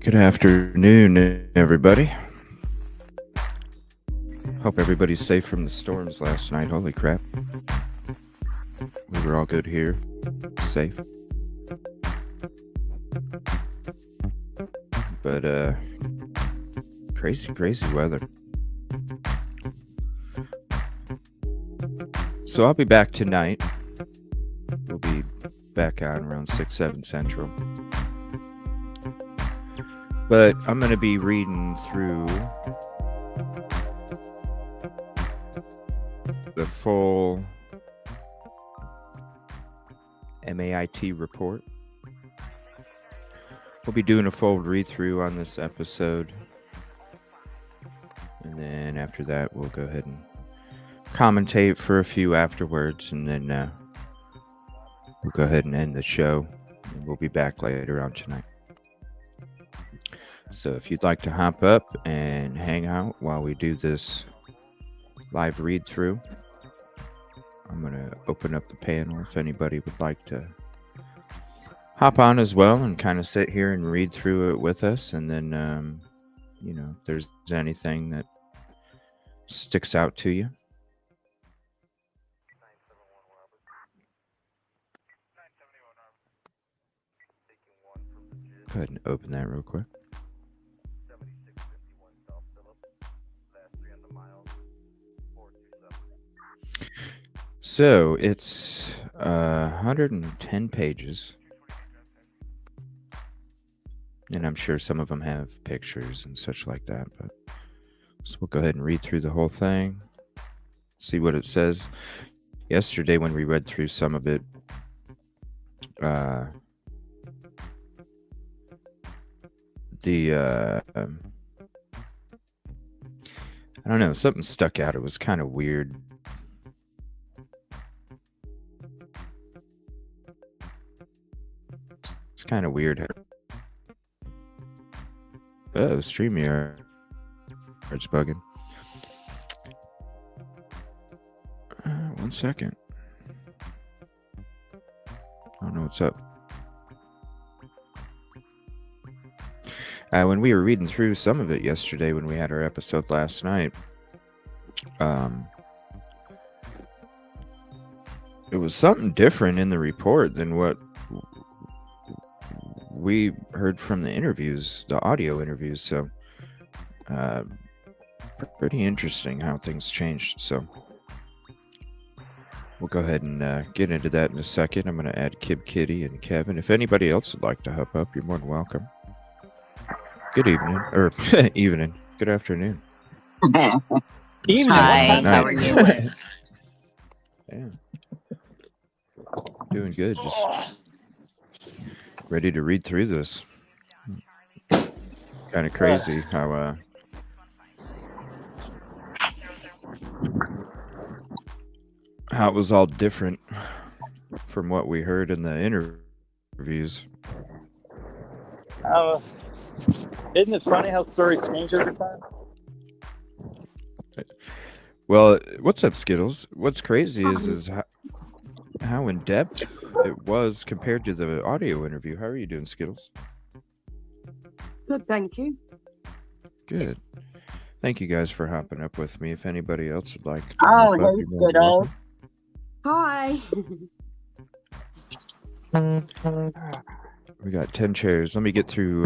Good afternoon, everybody. Hope everybody's safe from the storms last night. Holy crap. We were all good here, safe. But, crazy weather. So I'll be back tonight. We'll be back on around 6, 7 Central. But I'm going to be reading through the full MAIT report. We'll be doing a full read-through on this episode. And then after that, we'll go ahead and commentate for a few afterwards. And then we'll go ahead and end the show. And we'll be back later on tonight. So if you'd like to hop up and hang out while we do this live read-through, I'm going to open up the panel if anybody would like to hop on as well and kind of sit here and read through it with us. And then, if there's anything that sticks out to you. Go ahead and open that real quick. So it's 110 pages. And I'm sure some of them have pictures and such like that. But so we'll go ahead and read through the whole thing, see what it says. Yesterday when we read through some of it, I don't know, something stuck out. It was kind of weird. It's kind of weird. Oh, StreamYard. It's bugging. 1 second. I don't know what's up. When we were reading through some of it yesterday when we had our episode last night, it was something different in the report than what we heard from the interviews, the audio interviews. So pretty interesting how things changed. So we'll go ahead and get into that in a second. I'm going to add Kib Kitty and Kevin. If anybody else would like to hop up, you're more than welcome. Good evening, or evening. Good afternoon. Evening. Hi, how are you? Yeah. Doing good. Just ready to read through this. Kind of crazy how it was all different from what we heard in the interviews. Isn't it funny how stories change over time? Well, what's up, Skittles? What's crazy is how in depth it was compared to the audio interview. How are you doing, Skittles? Good, thank you. Good. Thank you guys for hopping up with me. If anybody else would like to oh, hey, good old. Hi. We got 10 chairs. Let me get through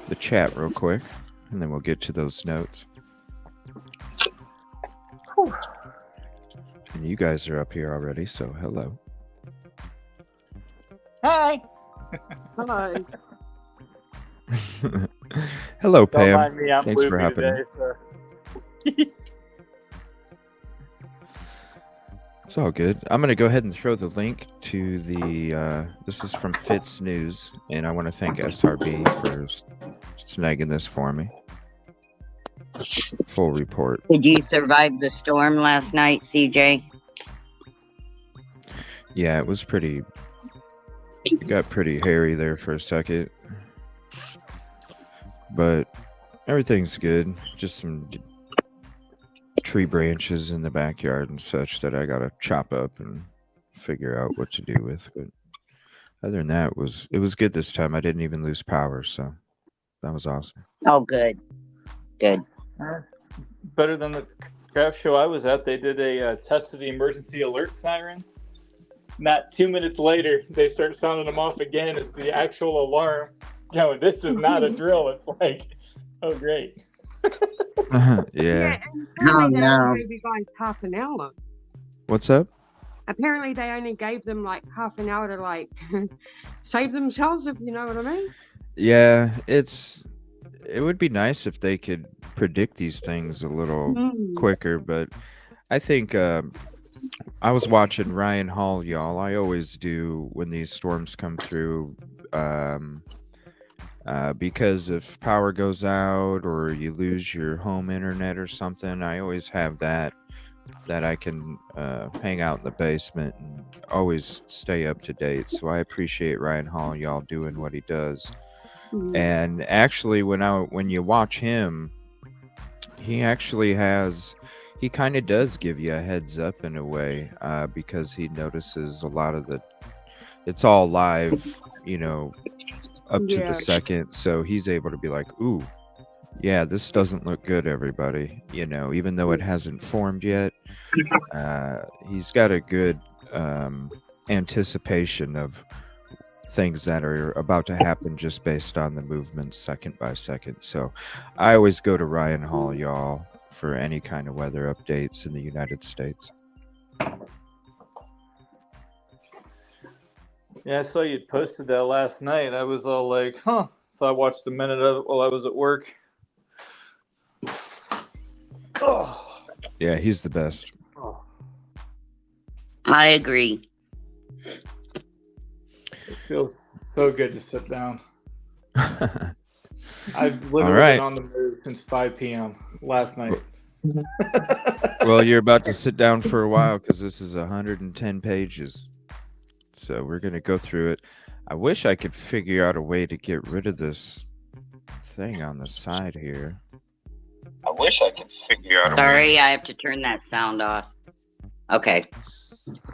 the chat real quick, and then we'll get to those notes. Whew. And you guys are up here already, so hello. Hi. Hello. Hello, Pam. Don't mind me, I'm Thanks for Bluey hopping today, in. so. It's all good. I'm going to go ahead and throw the link to the, this is from Fitz News, and I want to thank SRB for snagging this for me. Full report. Did you survive the storm last night, CJ? Yeah, it was pretty, it got pretty hairy there for a second. But everything's good. Just some tree branches in the backyard and such that I gotta chop up and figure out what to do with. But Other than that, it was good this time. I didn't even lose power, so that was awesome. Oh, good. Good. Better than the craft show I was at. They did a test of the emergency alert sirens. Not 2 minutes later, they start sounding them off again. It's the actual alarm. This is not a drill. It's like, oh, great. Yeah. And Oh, apparently they no. only gave you guys half an hour. What's up? Apparently they only gave them like half an hour to like save themselves, if you know what I mean. Yeah, it would be nice if they could predict these things a little quicker, but I think I was watching Ryan Hall, y'all. I always do when these storms come through, because if power goes out or you lose your home internet or something, I always have that I can hang out in the basement and always stay up to date. So I appreciate Ryan Hall, y'all, doing what he does. And actually, when you watch him, he actually he kind of does give you a heads up in a way, because he notices a lot of it's all live, up to the second. So he's able to be like, ooh, yeah, this doesn't look good, everybody. Even though it hasn't formed yet, he's got a good anticipation of things that are about to happen just based on the movements second by second. So I always go to Ryan Hall, y'all, for any kind of weather updates in the United States. Yeah, I saw you posted that last night. I was all like, huh. So I watched a minute of it while I was at work. Oh. Yeah, he's the best. I agree. It feels so good to sit down. I've literally All right. been on the move since 5 p.m. last night. Well, you're about to sit down for a while because this is 110 pages. So we're going to go through it. I wish I could figure out a way to get rid of this thing on the side here. I wish I could figure out. Sorry, I have to turn that sound off. Okay.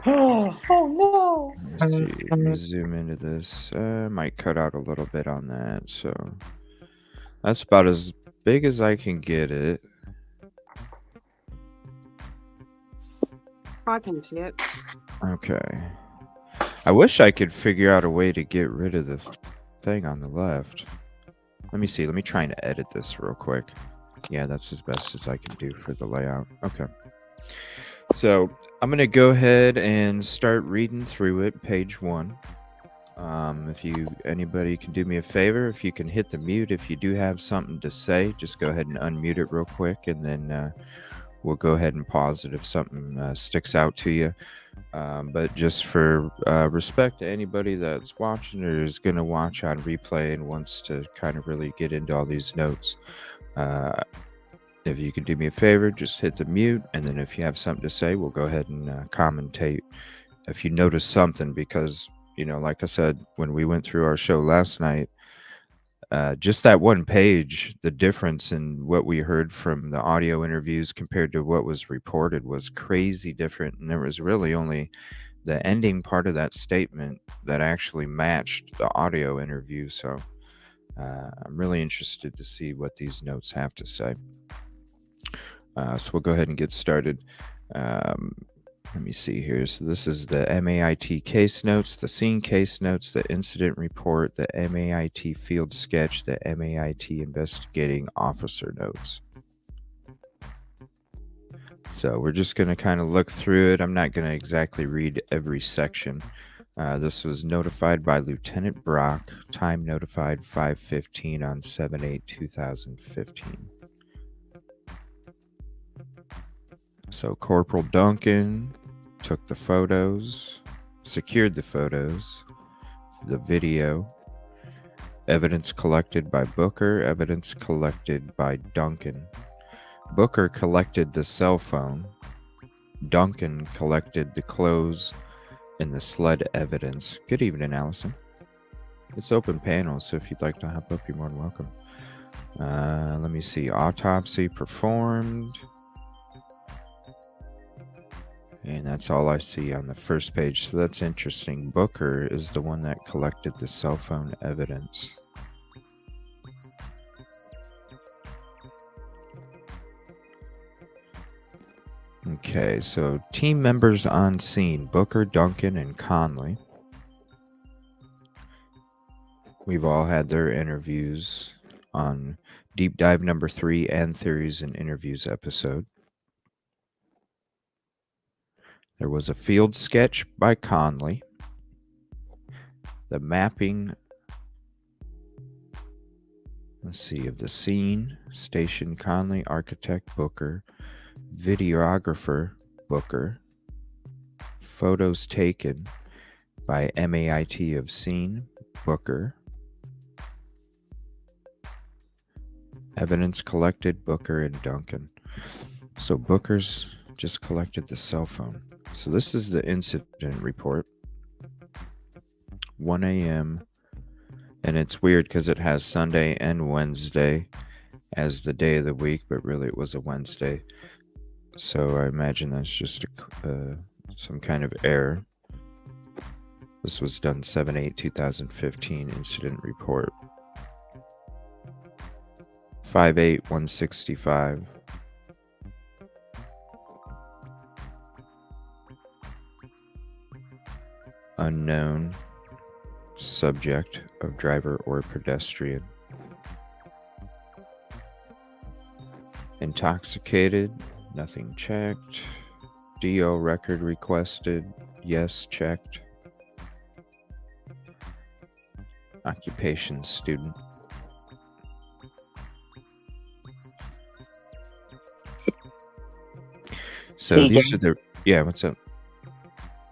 Oh no. Let's see. Let me zoom into this. I might cut out a little bit on that. So that's about as big as I can get it. I can see it. Okay. I wish I could figure out a way to get rid of the thing on the left. Let me see. Let me try and edit this real quick. Yeah, that's as best as I can do for the layout. Okay. So I'm going to go ahead and start reading through it, page 1. If anybody can do me a favor, if you can hit the mute, if you do have something to say, just go ahead and unmute it real quick, and then we'll go ahead and pause it if something sticks out to you. But just for respect to anybody that's watching or is going to watch on replay and wants to kind of really get into all these notes, if you could do me a favor, just hit the mute, and then if you have something to say, we'll go ahead and commentate if you notice something, because, like I said, when we went through our show last night, just that one page, the difference in what we heard from the audio interviews compared to what was reported was crazy different. And there was really only the ending part of that statement that actually matched the audio interview. So I'm really interested to see what these notes have to say. So we'll go ahead and get started. Let me see here. So this is the MAIT case notes, the scene case notes, the incident report, the MAIT field sketch, the MAIT investigating officer notes. So we're just going to kind of look through it. I'm not going to exactly read every section. This was notified by Lieutenant Brock, time notified 5:15 on 7/8/2015. So Corporal Duncan took the photos, secured the photos, the video, evidence collected by Booker, evidence collected by Duncan. Booker collected the cell phone. Duncan collected the clothes and the sled evidence. Good evening, Allison. It's open panel, so if you'd like to hop up, you're more than welcome. Let me see. Autopsy performed. And that's all I see on the first page. So that's interesting. Booker is the one that collected the cell phone evidence. Okay, so team members on scene, Booker, Duncan, and Conley. We've all had their interviews on Deep Dive number 3 and Theories and Interviews episode. There was a field sketch by Conley. The mapping, let's see, of the scene, station Conley, architect Booker, videographer Booker, photos taken by MAIT of scene Booker, evidence collected Booker and Duncan. So Booker's just collected the cell phone. So this is the incident report. 1 a.m. And it's weird because it has Sunday and Wednesday as the day of the week, but really it was a Wednesday. So I imagine that's just some kind of error. This was done 7/8/2015 incident report. 5/8/165. Unknown subject of driver or pedestrian. Intoxicated, nothing checked. DO record requested, yes, checked. Occupation student. So CJ. these are the, yeah, what's up?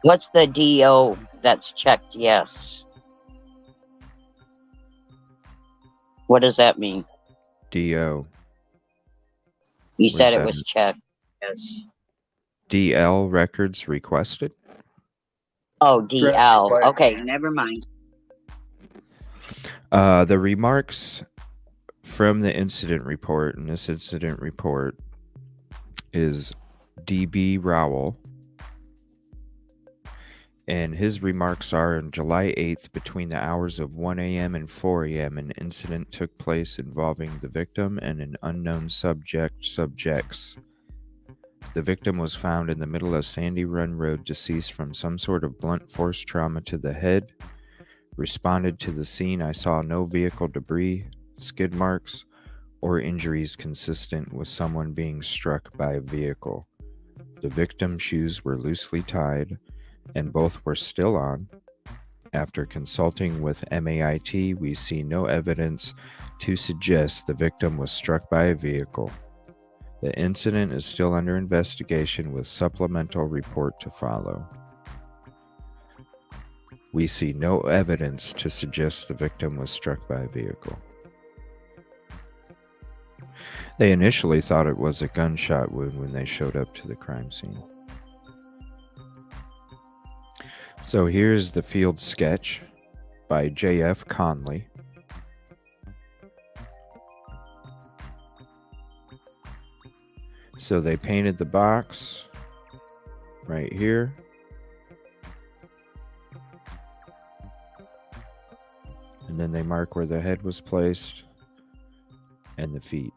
What's the DO that's checked yes? What does that mean? DO. You said it that? was checked. Yes. DL records requested? Oh, DL. Right. Okay, never mind. The remarks from the incident report, and this incident report is DB Rowell. And his remarks are on July 8th, between the hours of 1 a.m. and 4 a.m., an incident took place involving the victim and an unknown subjects. The victim was found in the middle of Sandy Run Road, deceased from some sort of blunt force trauma to the head. Responded to the scene. I saw no vehicle debris, skid marks, or injuries consistent with someone being struck by a vehicle. The victim's shoes were loosely tied, and both were still on. After consulting with MAIT, we see no evidence to suggest the victim was struck by a vehicle. The incident is still under investigation with supplemental report to follow. We see no evidence to suggest the victim was struck by a vehicle. They initially thought it was a gunshot wound when they showed up to the crime scene. So here's the field sketch by J.F. Conley. So they painted the box right here. And then they mark where the head was placed and the feet.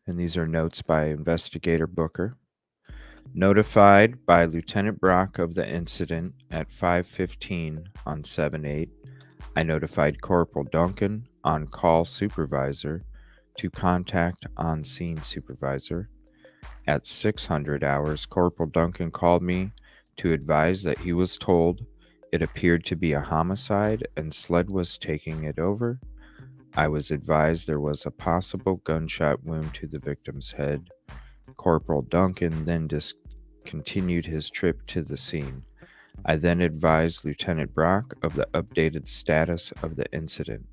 And these are notes by Investigator Booker. Notified by Lieutenant Brock of the incident at 5:15 on 7/8, I notified Corporal Duncan, on-call supervisor, to contact on-scene supervisor. At 600 hours, Corporal Duncan called me to advise that he was told it appeared to be a homicide and SLED was taking it over. I was advised there was a possible gunshot wound to the victim's head. Corporal Duncan then discontinued his trip to the scene. I then advised Lieutenant Brock of the updated status of the incident.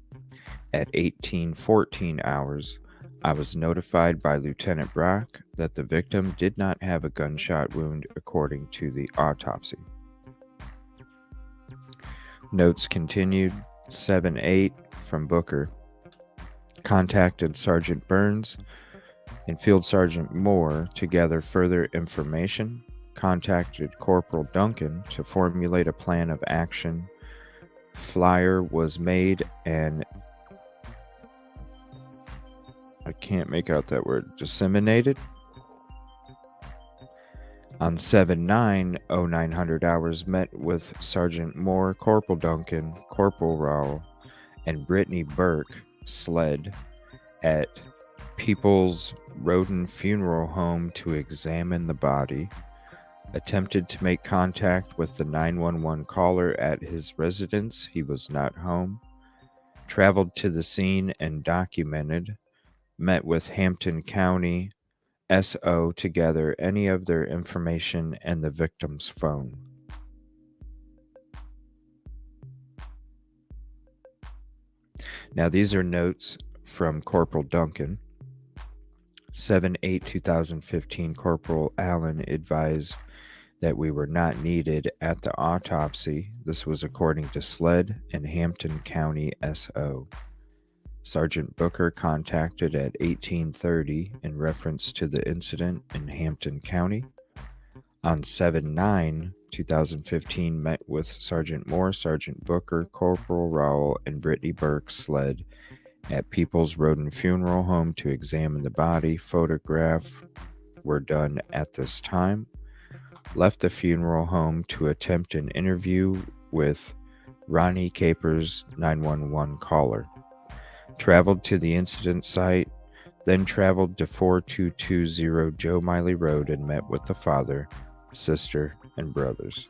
At 18:14 hours, I was notified by Lieutenant Brock that the victim did not have a gunshot wound according to the autopsy. Notes continued. 7/8 from Booker. contacted Sergeant Burns and Field Sergeant Moore to gather further information, contacted Corporal Duncan to formulate a plan of action. Flyer was made and I can't make out that word, disseminated. On 7/9/0900 hours, met with Sergeant Moore, Corporal Duncan, Corporal Rowell, and Brittany Burke SLED at People's Roden Funeral Home to examine the body. Attempted to make contact with the 911 caller at his residence. He was not home. Traveled to the scene and documented. Met with Hampton County SO to gather any of their information and the victim's phone. Now, these are notes from Corporal Duncan. 7/8/2015, Corporal Allen advised that we were not needed at the autopsy. This was according to SLED and Hampton County SO. Sergeant Booker contacted at 18:30 in reference to the incident in Hampton County. On 7/9/2015, met with Sergeant Moore, Sergeant Booker, Corporal Rowell, and Brittany Burke SLED at People's Roden Funeral Home to examine the body. Photographs were done at this time. Left the funeral home to attempt an interview with Ronnie Capers, 911 caller. Traveled to the incident site, then traveled to 4220 Joe Miley Road and met with the father, sister, and brothers.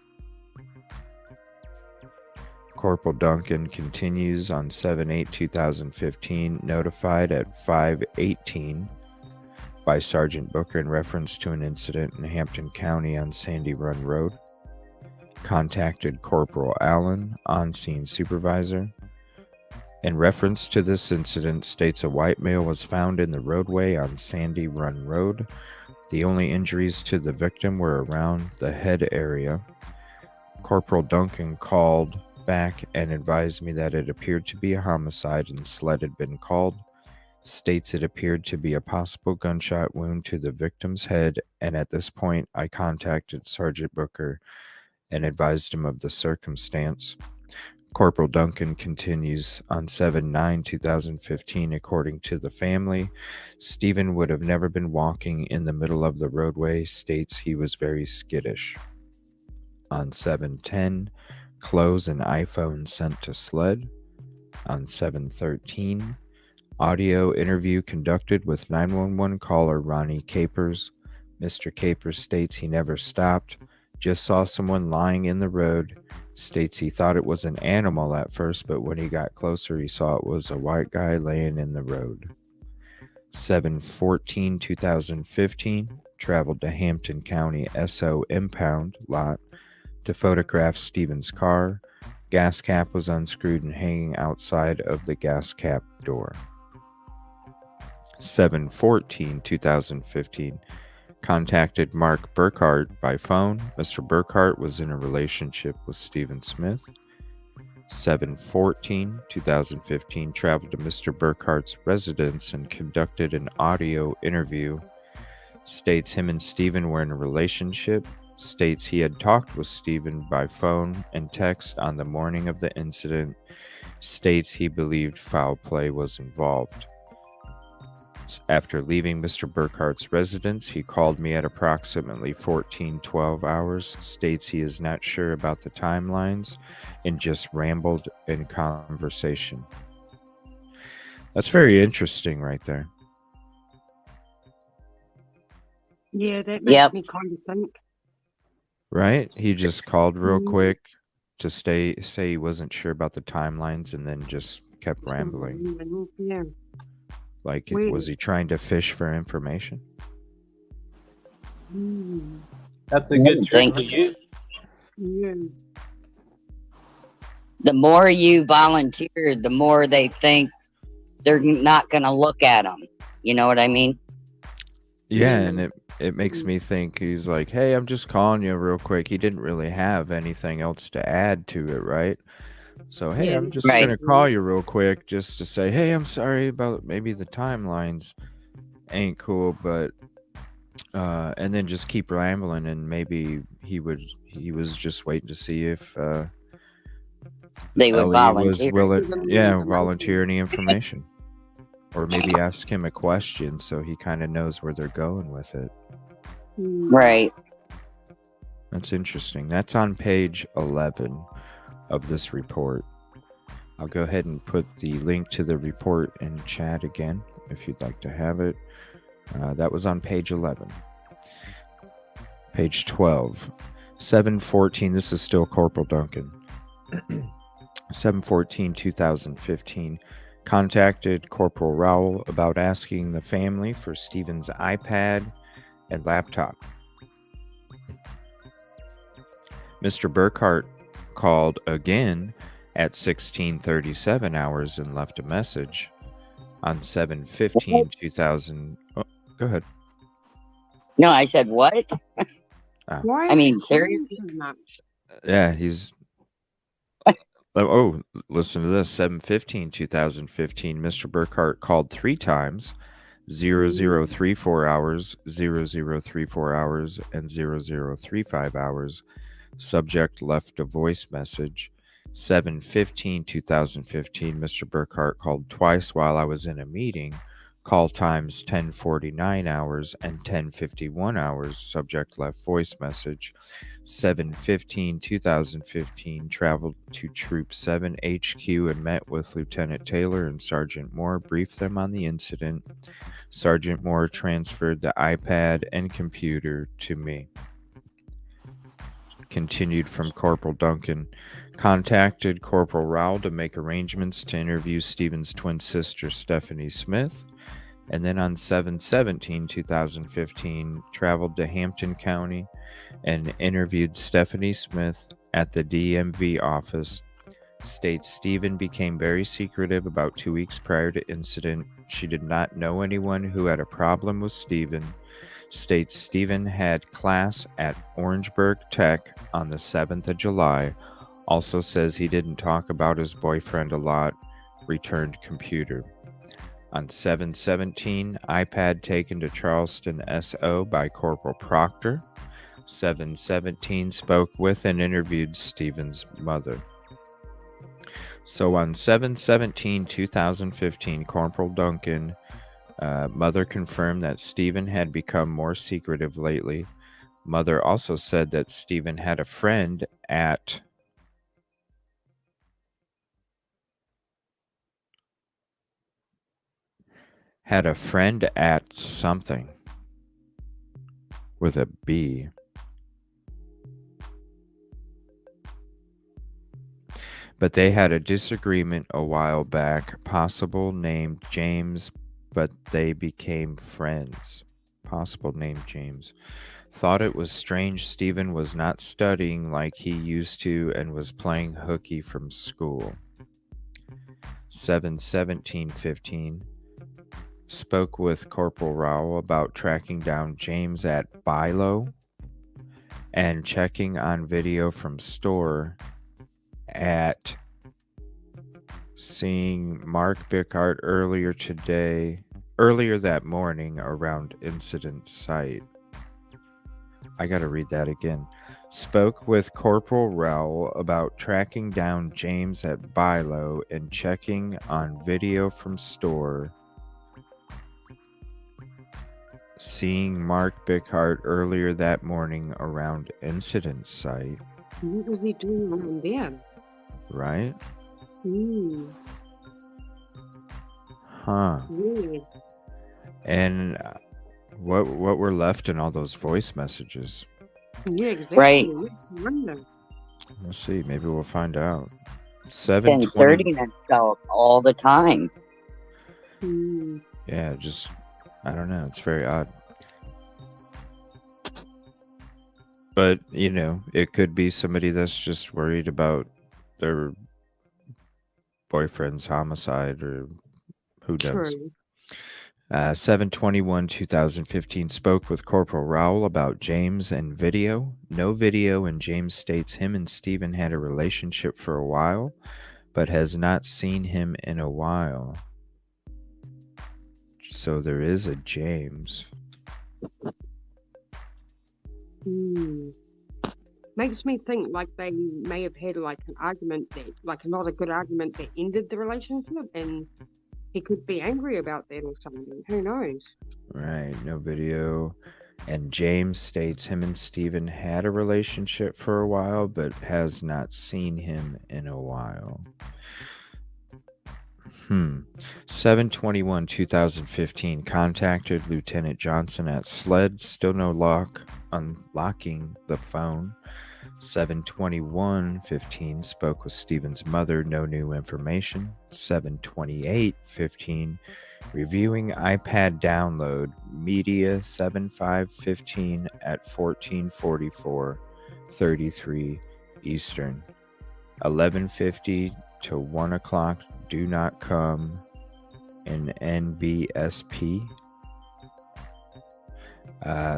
Corporal Duncan continues on 7/8/2015, notified at 5:18 by Sergeant Booker in reference to an incident in Hampton County on Sandy Run Road. Contacted Corporal Allen, on-scene supervisor. In reference to this incident, states a white male was found in the roadway on Sandy Run Road. The only injuries to the victim were around the head area. Corporal Duncan called back and advised me that it appeared to be a homicide and SLED had been called. States it appeared to be a possible gunshot wound to the victim's head, and at this point I contacted Sergeant Booker and advised him of the circumstance. Corporal Duncan continues on 7/9/2015, according to the family, Stephen would have never been walking in the middle of the roadway, states he was very skittish. On 7/10, clothes and iPhone sent to SLED. On 7/13, audio interview conducted with 911 caller Ronnie Capers. Mr. Capers states he never stopped, just saw someone lying in the road. States he thought it was an animal at first, but when he got closer, he saw it was a white guy laying in the road. 7/14/2015, traveled to Hampton County SO impound lot to photograph Stephen's car. Gas cap was unscrewed and hanging outside of the gas cap door. 7/14/2015, contacted Mark Burkhart by phone. Mr. Burkhart was in a relationship with Stephen Smith. 7/14/2015, traveled to Mr. Burkhart's residence and conducted an audio interview. States him and Stephen were in a relationship. States he had talked with Stephen by phone and text on the morning of the incident. States he believed foul play was involved. After leaving Mr. Burkhart's residence, he called me at approximately 14:12 hours, states he is not sure about the timelines, and just rambled in conversation. That's very interesting right there. Yeah, that makes Yep. me kind of think. Right? He just called real quick to say he wasn't sure about the timelines and then just kept rambling. Yeah. Like, Weird. was he trying to fish for information? That's a good trick Thanks. to use. Yeah. The more you volunteer, the more they think they're not going to look at them. You know what I mean? Yeah, and it makes me think he's like, hey, I'm just calling you real quick. He didn't really have anything else to add to it, right? So, hey, Yeah. I'm just Right. going to call you real quick just to say, hey, I'm sorry about maybe the timelines ain't cool, but and then just keep rambling, and maybe he was just waiting to see if They would Ellie was volunteer. willing, Give them the yeah, information. volunteer any information, or maybe ask him a question so he kind of knows where they're going with it. Right. That's interesting. That's on page 11 of this report. I'll go ahead and put the link to the report in chat again if you'd like to have it. That was on page 11. Page 12. 7/14. This is still Corporal Duncan. 7/14/2015. Contacted Corporal Rowell about asking the family for Stephen's iPad and laptop. Mr. Burkhart called again at 16:37 hours and left a message on 7/15/2000. Oh, go ahead. No, I said what? Why I mean, is he calling seriously? so much? Yeah, he's. Listen to this. 7/15/2015. Mr. Burkhart called 3 times. 0034 hours, 0034 hours, and 0035 hours. Subject left a voice message. 7/15/2015. Mr. Burkhart called twice while I was in a meeting. Call times 10:49 hours and 10:51 hours. Subject left voice message. 7/15/2015. Traveled to Troop 7 HQ and met with Lieutenant Taylor and Sergeant Moore. Briefed them on the incident. Sergeant Moore transferred the iPad and computer to me. Continued from Corporal Duncan. Contacted Corporal Rowell to make arrangements to interview Stephen's twin sister, Stephanie Smith. And then on 7/17/2015, traveled to Hampton County and interviewed Stephanie Smith at the DMV office. States Stephen became very secretive about 2 weeks prior to incident. She did not know anyone who had a problem with Stephen. States Stephen had class at Orangeburg Tech on the 7th of July. Also says he didn't talk about his boyfriend a lot. Returned computer. On 7/17, iPad taken to Charleston SO by Corporal Proctor. 7/17, spoke with and interviewed Stephen's mother. So on 7/17/2015, Corporal Duncan, mother confirmed that Stephen had become more secretive lately. Mother also said that Stephen had a friend at something with a B. But they had a disagreement a while back, possible named James, but they became friends. Possible named James. Thought it was strange Stephen was not studying like he used to and was playing hooky from school. 7/17/15. Spoke with Corporal Rowell about tracking down James at Bilo and checking on video from store at seeing Mark Bickart earlier that morning around incident site. I gotta read that again. Spoke with Corporal Rowell about tracking down James at Bilo and checking on video from store. Seeing Mark Bickart earlier that morning around incident site. What was he doing on there? Right? Huh. Huh. Weird. And what were left in all those voice messages? Yeah, exactly. Right. I wonder. Let's see. Maybe we'll find out. Inserting 7/20. itself all the time. Yeah, just I don't know. It's very odd. But, it could be somebody that's just worried about their boyfriend's homicide or who does. True. 7/21/2015 spoke with Corporal Rowell about James and video. No video, and James states him and Stephen had a relationship for a while, but has not seen him in a while. So there is a James. Makes me think like they may have had like an argument that, like not a good argument that ended the relationship, and he could be angry about that or something. Who knows? Right, no video. And James states him and Stephen had a relationship for a while, but has not seen him in a while. 7/21/2015 contacted Lieutenant Johnson at SLED. Still no luck unlocking the phone. 7/21/15 spoke with Stephen's mother. No new information. 7/28/15 reviewing iPad download media. 7/5/15 at 14:44:33 Eastern. 11:50 to 1 o'clock. Do not come in NBSP.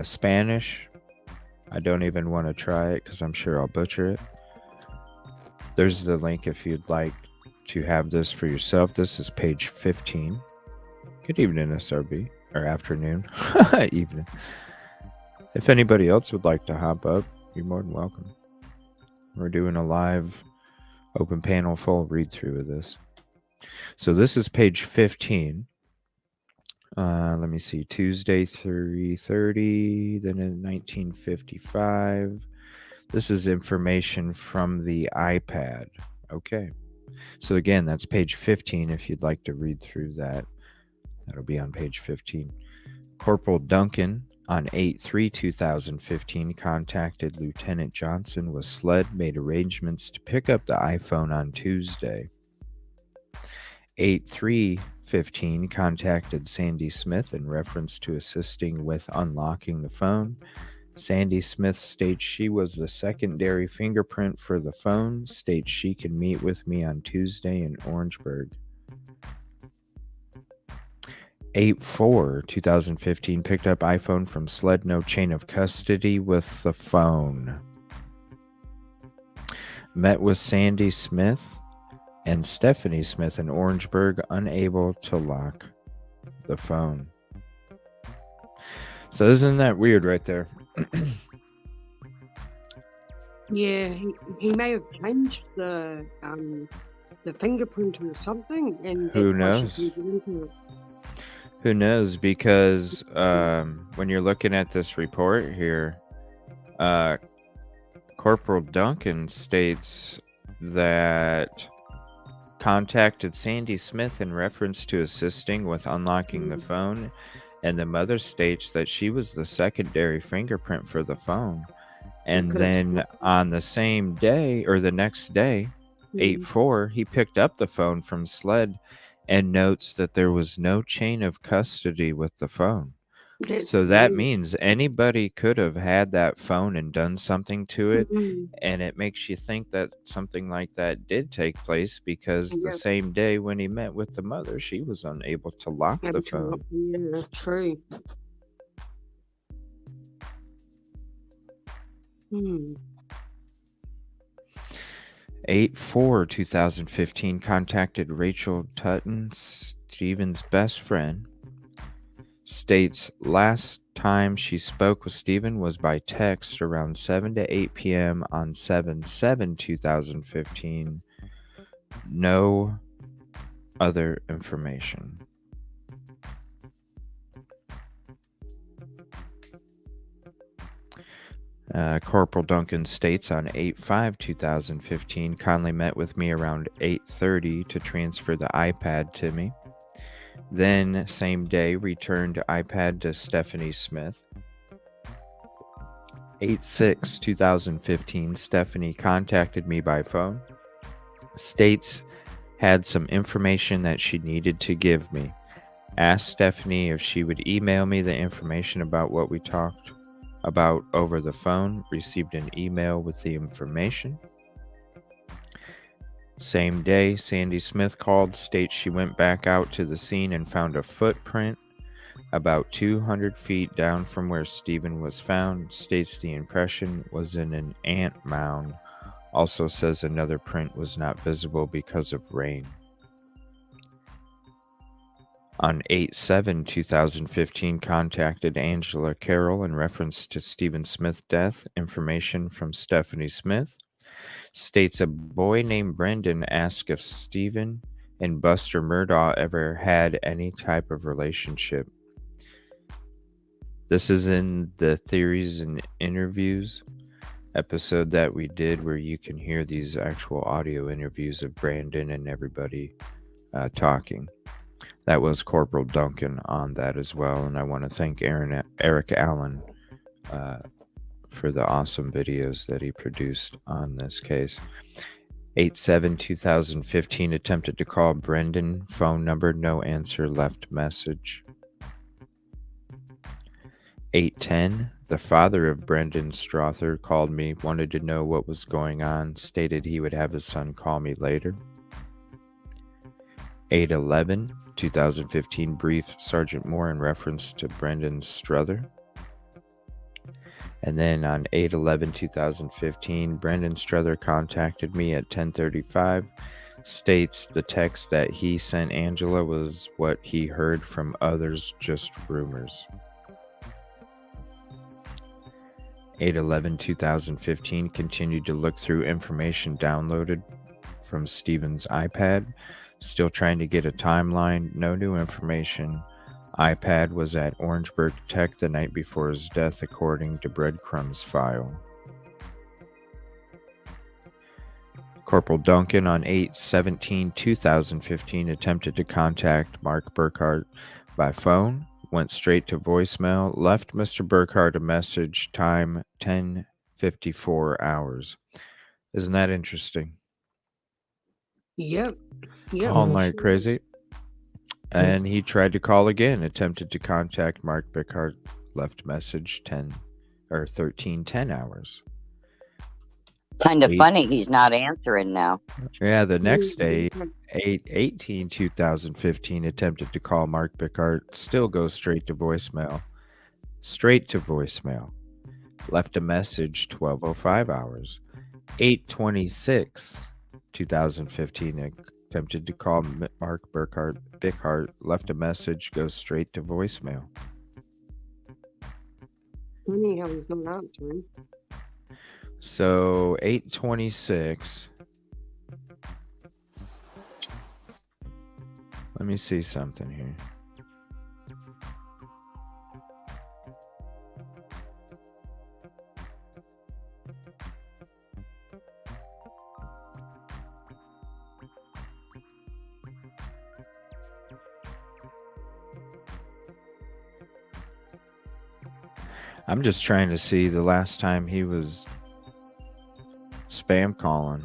Spanish. I don't even want to try it because I'm sure I'll butcher it. There's the link if you'd like to have this for yourself. This is page 15. Good evening, SRB. Or afternoon. Evening. If anybody else would like to hop up, you're more than welcome. We're doing a live open panel full read through of this. So this is page 15. Let me see. Tuesday 3:30, then in 1955. This is information from the iPad. Okay. So again, that's page 15 if you'd like to read through that. That'll be on page 15. Corporal Duncan on 8/3/2015 contacted Lieutenant Johnson with SLED, made arrangements to pick up the iPhone on Tuesday. 8/3/15 contacted Sandy Smith in reference to assisting with unlocking the phone. Sandy Smith states she was the secondary fingerprint for the phone, states she can meet with me on Tuesday in Orangeburg. 8/4/2015 picked up iPhone from SLED, no chain of custody with the phone. Met with Sandy Smith and Stephanie Smith in Orangeburg, unable to lock the phone. So isn't that weird right there? Yeah, he may have changed the fingerprint or something, and Who knows? Who knows? Because when you're looking at this report here, Corporal Duncan states that contacted Sandy Smith in reference to assisting with unlocking the phone, and the mother states that she was the secondary fingerprint for the phone. And then on the same day, or the next day, 8/4, he picked up the phone from SLED and notes that there was no chain of custody with the phone. So that means anybody could have had that phone and done something to it, and it makes you think that something like that did take place because the same day when he met with the mother, she was unable to lock the phone. Yeah, true. 8/4/2015 contacted Rachel Tutton, Stephen's best friend. States last time she spoke with Stephen was by text around 7 to 8 p.m. on 7/7/2015. No other information. Corporal Duncan states on 8/5/2015, Conley met with me around 8:30 to transfer the iPad to me. Then, same day, returned iPad to Stephanie Smith. 8/6/2015, Stephanie contacted me by phone. States had some information that she needed to give me. Asked Stephanie if she would email me the information about what we talked about over the phone. Received an email with the information. Same day, Sandy Smith called, states she went back out to the scene and found a footprint about 200 feet down from where Stephen was found. States the impression was in an ant mound. Also says another print was not visible because of rain. On 8/7/2015, contacted Angela Carroll in reference to Stephen Smith's death. Information from Stephanie Smith states a boy named Brendan asked if Stephen and Buster Murdaugh ever had any type of relationship. This is in the Theories and Interviews episode that we did, where you can hear these actual audio interviews of Brandon and everybody talking. That was Corporal Duncan on that as well, and I want to thank Eric Allen for the awesome videos that he produced on this case. 8/7/2015, attempted to call Brendan, phone number, no answer, left message. 8/10, the father of Brendan Strother called me, wanted to know what was going on, stated he would have his son call me later. 8/11/2015, brief Sergeant Moore in reference to Brendan Strother. And then on 8/11/2015, Brendan Strother contacted me at 10:35, states the text that he sent Angela was what he heard from others, just rumors. 8/11/2015, continued to look through information downloaded from Stephen's iPad, still trying to get a timeline, no new information. iPad was at Orangeburg Tech the night before his death, according to Breadcrumbs file. Corporal Duncan on 8/17/2015 attempted to contact Mark Burkhart by phone, went straight to voicemail, left Mr. Burkhart a message, time 10:54 hours. Isn't that interesting? Yep. All night crazy. And he tried to call again, attempted to contact Mark Burkhart, left message 13:10 hours. Kind of funny he's not answering now. Yeah, the next day, 8/18/2015, attempted to call Mark Burkhart, still goes straight to voicemail. Straight to voicemail. Left a message 12:05 hours. 8/26/2015, attempted to call Mark Burkhart, left a message, goes straight to voicemail. Funny how he's not answering. So 8/26. Let me see something here. I'm just trying to see the last time he was spam calling.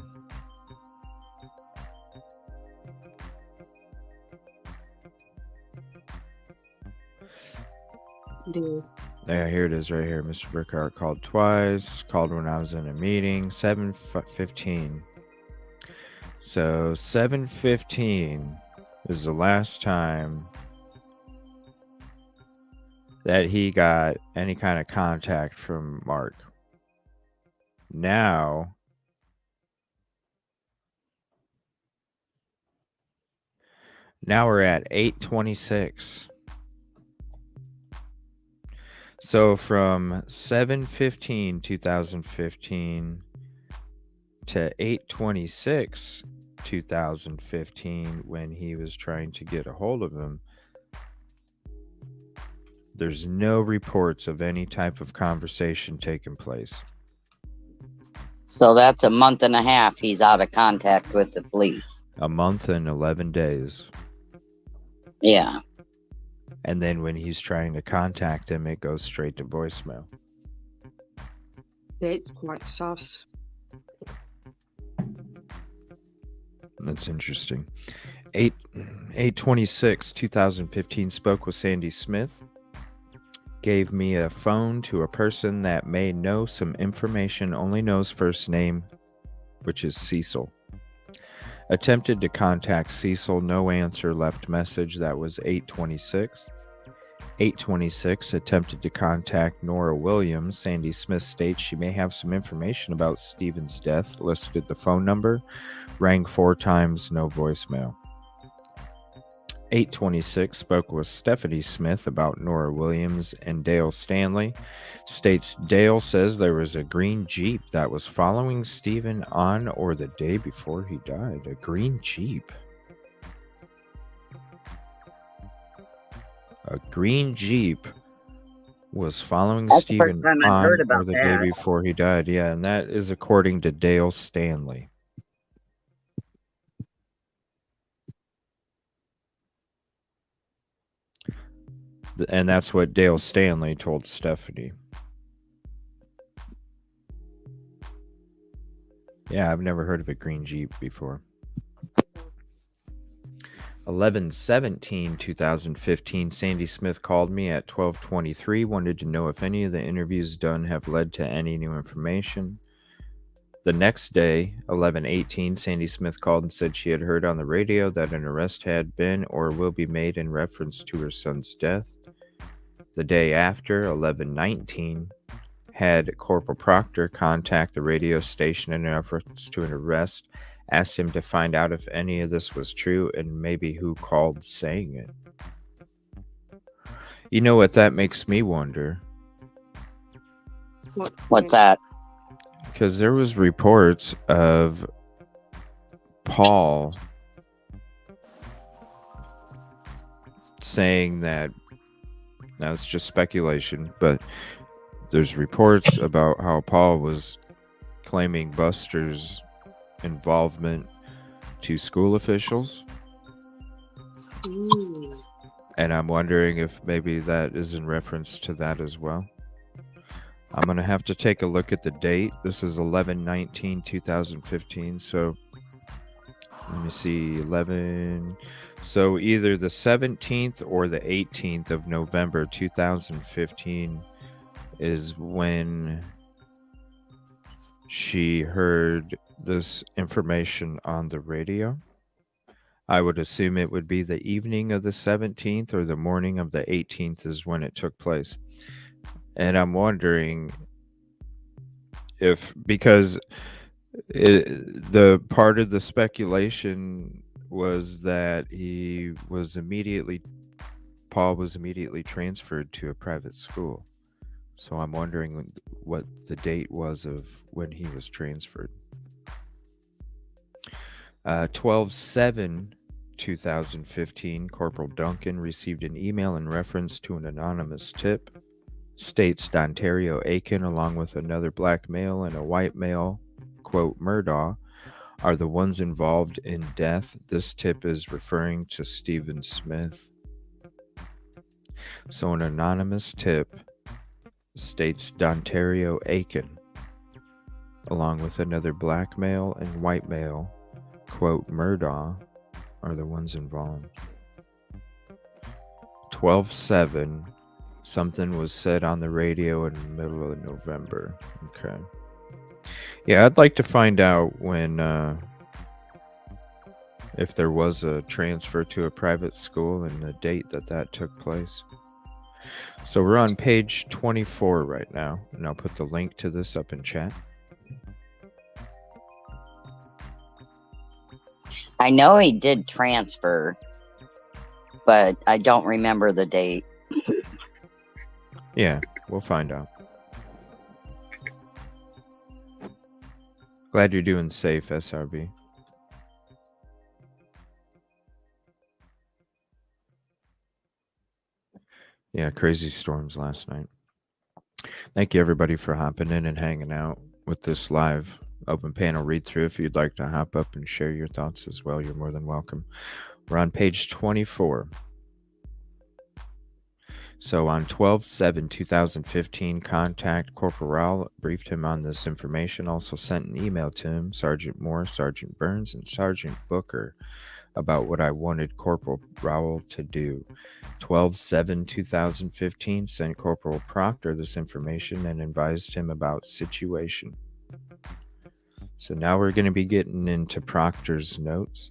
Yeah, here it is right here. Mr. Burkhart called twice. Called when I was in a meeting. 7:15. So 7:15 is the last time that he got any kind of contact from Mark. Now we're at 8/26. So from 7/15/2015 to 8/26/2015, when he was trying to get a hold of him, there's no reports of any type of conversation taking place. So that's a month and a half he's out of contact with the police. A month and 11 days. Yeah. And then when he's trying to contact him, it goes straight to voicemail. That's quite sus. That's interesting. 8/26/2015, spoke with Sandy Smith. Gave me a phone to a person that may know some information, only knows first name, which is Cecil. Attempted to contact Cecil, no answer, left message. That was 8/26. 8:26 attempted to contact Nora Williams. Sandy Smith states she may have some information about Stephen's death. Listed the phone number. Rang 4 times, no voicemail. 8:26 spoke with Stephanie Smith about Nora Williams and Dale Stanley. States Dale says there was a green Jeep that was following Stephen on or the day before he died. A green Jeep. A green Jeep was following That's the first Stephen time I've heard on or about the that. day before he died. Yeah, and that is according to Dale Stanley. And that's what Dale Stanley told Stephanie. Yeah, I've never heard of a green Jeep before. 11/17/2015, Sandy Smith called me at 12:23, wanted to know if any of the interviews done have led to any new information. The next day, 11/18, Sandy Smith called and said she had heard on the radio that an arrest had been or will be made in reference to her son's death. The day after, 11/19, had Corporal Proctor contact the radio station in reference to an arrest, asked him to find out if any of this was true and maybe who called saying it. You know what that makes me wonder? What's that? Because there was reports of Paul saying that, now it's just speculation, but there's reports about how Paul was claiming Buster's involvement to school officials. And I'm wondering if maybe that is in reference to that as well. I'm going to have to take a look at the date. This is 11/19/2015. So let me see, 11. So either the 17th or the 18th of November 2015 is when she heard this information on the radio. I would assume it would be the evening of the 17th or the morning of the 18th is when it took place. And I'm wondering if, because the part of the speculation was that Paul was immediately transferred to a private school. So I'm wondering what the date was of when he was transferred. 12/7/2015, Corporal Duncan received an email in reference to an anonymous tip. States Dontario Aiken, along with another black male and a white male, quote, Murdaugh, are the ones involved in death. This tip is referring to Stephen Smith. So an anonymous tip states Dontario Aiken, along with another black male and white male, quote, Murdaugh, are the ones involved. 12/7, something was said on the radio in the middle of November. Okay. Yeah, I'd like to find out when, if there was a transfer to a private school and the date that took place. So we're on page 24 right now, and I'll put the link to this up in chat. I know he did transfer, but I don't remember the date. Yeah, we'll find out. Glad you're doing safe, SRB. Yeah, crazy storms last night. Thank you, everybody, for hopping in and hanging out with this live open panel read through. If you'd like to hop up and share your thoughts as well, you're more than welcome. We're on page 24. So on 12/7/2015, contact Corporal Rowell, briefed him on this information, also sent an email to him, Sergeant Moore, Sergeant Burns, and Sergeant Booker, about what I wanted Corporal Rowell to do. 12/7/2015, sent Corporal Proctor this information and advised him about situation. So now we're going to be getting into Proctor's notes.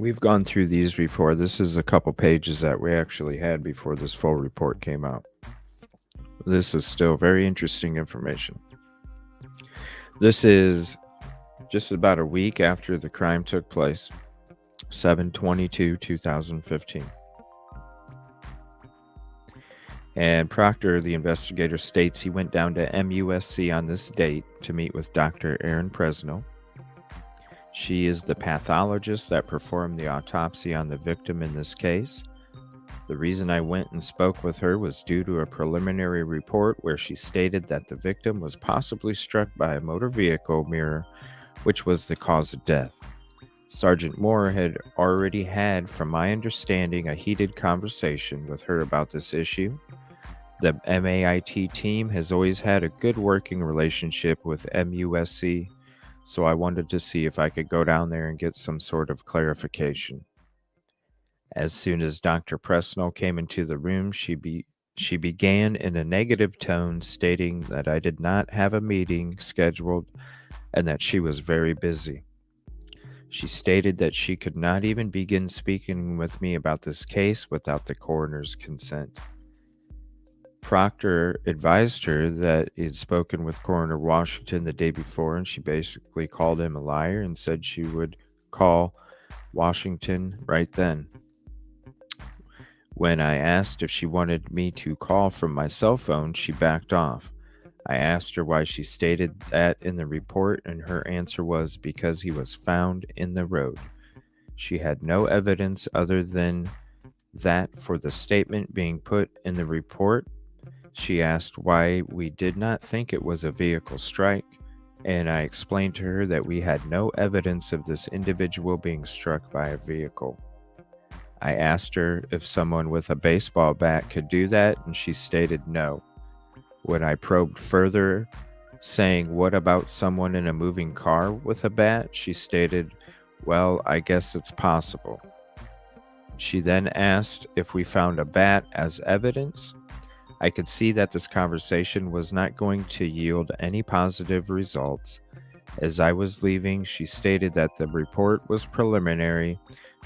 We've gone through these before. This is a couple pages that we actually had before this full report came out. This is still very interesting information. This is just about a week after the crime took place, 7/22/2015. And Proctor, the investigator, states he went down to MUSC on this date to meet with Dr. Erin Presnell. She is the pathologist that performed the autopsy on the victim in this case. The reason I went and spoke with her was due to a preliminary report where she stated that the victim was possibly struck by a motor vehicle mirror, which was the cause of death. Sergeant Moore had already had, from my understanding, a heated conversation with her about this issue. The MAIT team has always had a good working relationship with MUSC, so I wanted to see if I could go down there and get some sort of clarification. As soon as Dr. Presnell came into the room, she began in a negative tone, stating that I did not have a meeting scheduled and that she was very busy. She stated that she could not even begin speaking with me about this case without the coroner's consent. Proctor advised her that he had spoken with Coroner Washington the day before, and she basically called him a liar and said she would call Washington right then. When I asked if she wanted me to call from my cell phone, she backed off. I asked her why she stated that in the report, and her answer was because he was found in the road. She had no evidence other than that for the statement being put in the report. She asked why we did not think it was a vehicle strike, and I explained to her that we had no evidence of this individual being struck by a vehicle. I asked her if someone with a baseball bat could do that, and she stated no. When I probed further, saying, "What about someone in a moving car with a bat?" she stated, "Well, I guess it's possible." She then asked if we found a bat as evidence. I could see that this conversation was not going to yield any positive results. As I was leaving, she stated that the report was preliminary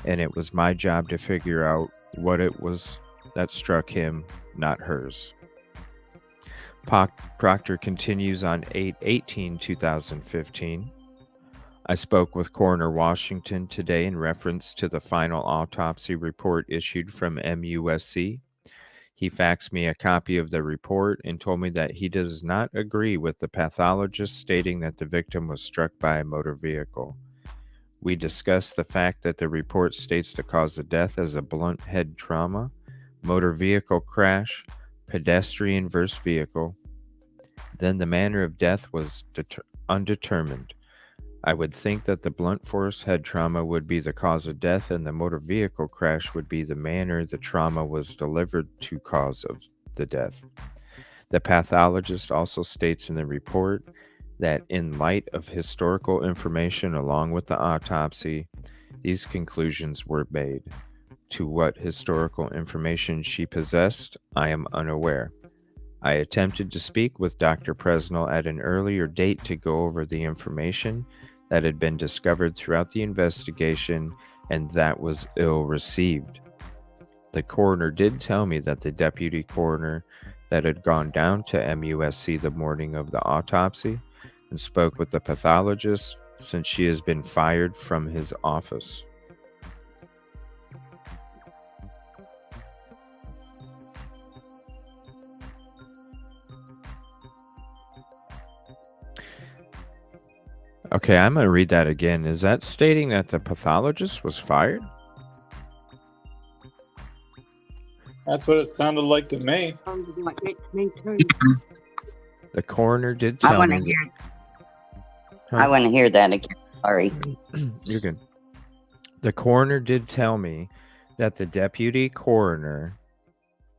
and it was my job to figure out what it was that struck him, not hers. Proctor continues on 8/18/2015. I spoke with Coroner Washington today in reference to the final autopsy report issued from MUSC. He faxed me a copy of the report and told me that he does not agree with the pathologist stating that the victim was struck by a motor vehicle. We discussed the fact that the report states the cause of death as a blunt head trauma, motor vehicle crash, pedestrian versus vehicle. Then the manner of death was undetermined. I would think that the blunt force head trauma would be the cause of death and the motor vehicle crash would be the manner the trauma was delivered to cause of the death. The pathologist also states in the report that in light of historical information along with the autopsy, these conclusions were made. To what historical information she possessed, I am unaware. I attempted to speak with Dr. Presnell at an earlier date to go over the information that had been discovered throughout the investigation, and that was ill received. The coroner did tell me that the deputy coroner that had gone down to MUSC the morning of the autopsy and spoke with the pathologist since she has been fired from his office. Okay, I'm going to read that again. Is that stating that the pathologist was fired? That's what it sounded like to me. Sounded like it to me too. The coroner did tell me. I want to hear that again. Sorry. You're good. The coroner did tell me that the deputy coroner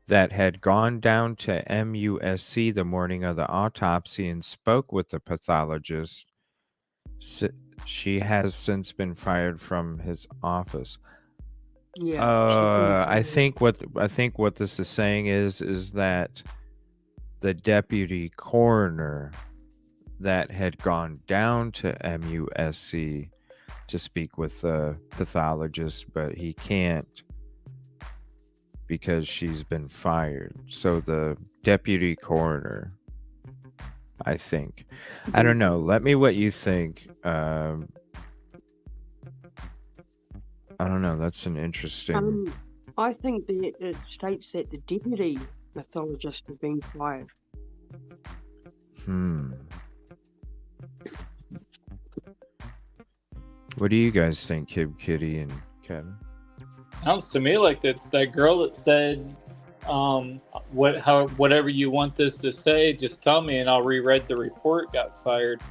that had gone down to MUSC the morning of the autopsy and spoke with the pathologist, she has since been fired from his office. Yeah. I think what this is saying is that the deputy coroner that had gone down to MUSC to speak with a pathologist, but he can't because she's been fired. So the deputy coroner, I think. I don't know. Let me what you think. I don't know. That's an interesting. I think that it states that the deputy pathologist has been fired. What do you guys think, Kib, Kitty, and Kevin? Sounds to me like it's that girl that said, whatever you want this to say, just tell me and I'll rewrite the report, got fired.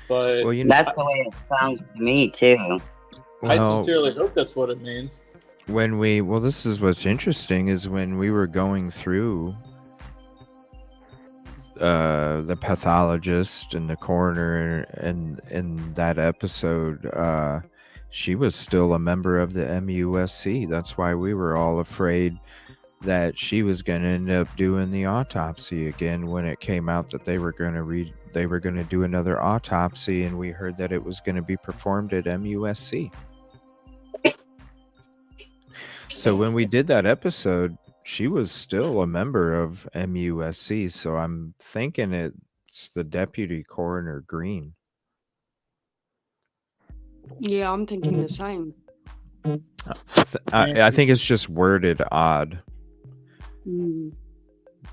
But Well, that's the way it sounds to me too. I sincerely hope that's what it means. This is what's interesting is when we were going through the pathologist and the coroner and in that episode, she was still a member of the MUSC. That's why we were all afraid that she was going to end up doing the autopsy again when it came out that they were going to do another autopsy, and we heard that it was going to be performed at MUSC. So when we did that episode, she was still a member of MUSC, so I'm thinking it's the deputy coroner Green. Yeah, I'm thinking the same. I think it's just worded odd.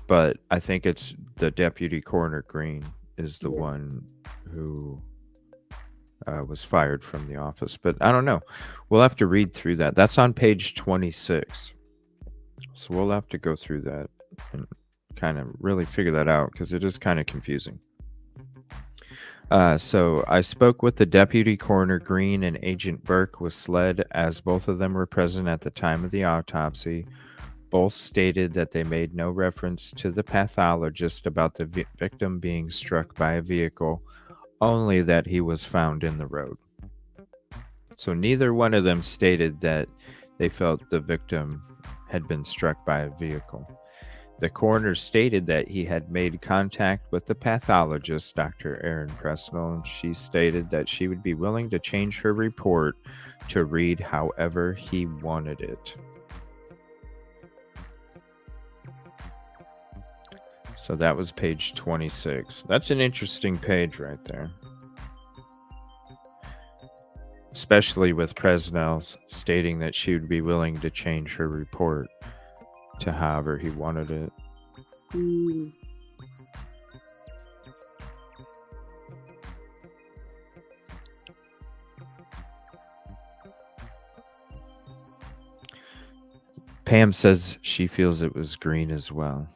But I think it's the deputy coroner Green is the one who was fired from the office. But I don't know. We'll have to read through that. That's on page 26. So we'll have to go through that and kind of really figure that out because it is kind of confusing. So I spoke with the deputy coroner Green and Agent Burke with SLED as both of them were present at the time of the autopsy. Both stated that they made no reference to the pathologist about the victim being struck by a vehicle, only that he was found in the road. So neither one of them stated that they felt the victim had been struck by a vehicle. The coroner stated that he had made contact with the pathologist, Dr. Erin Presnell, and she stated that she would be willing to change her report to read however he wanted it. So that was page 26. That's an interesting page right there. Especially with Presnell stating that she would be willing to change her report to however he wanted it. Pam says she feels it was Green as well.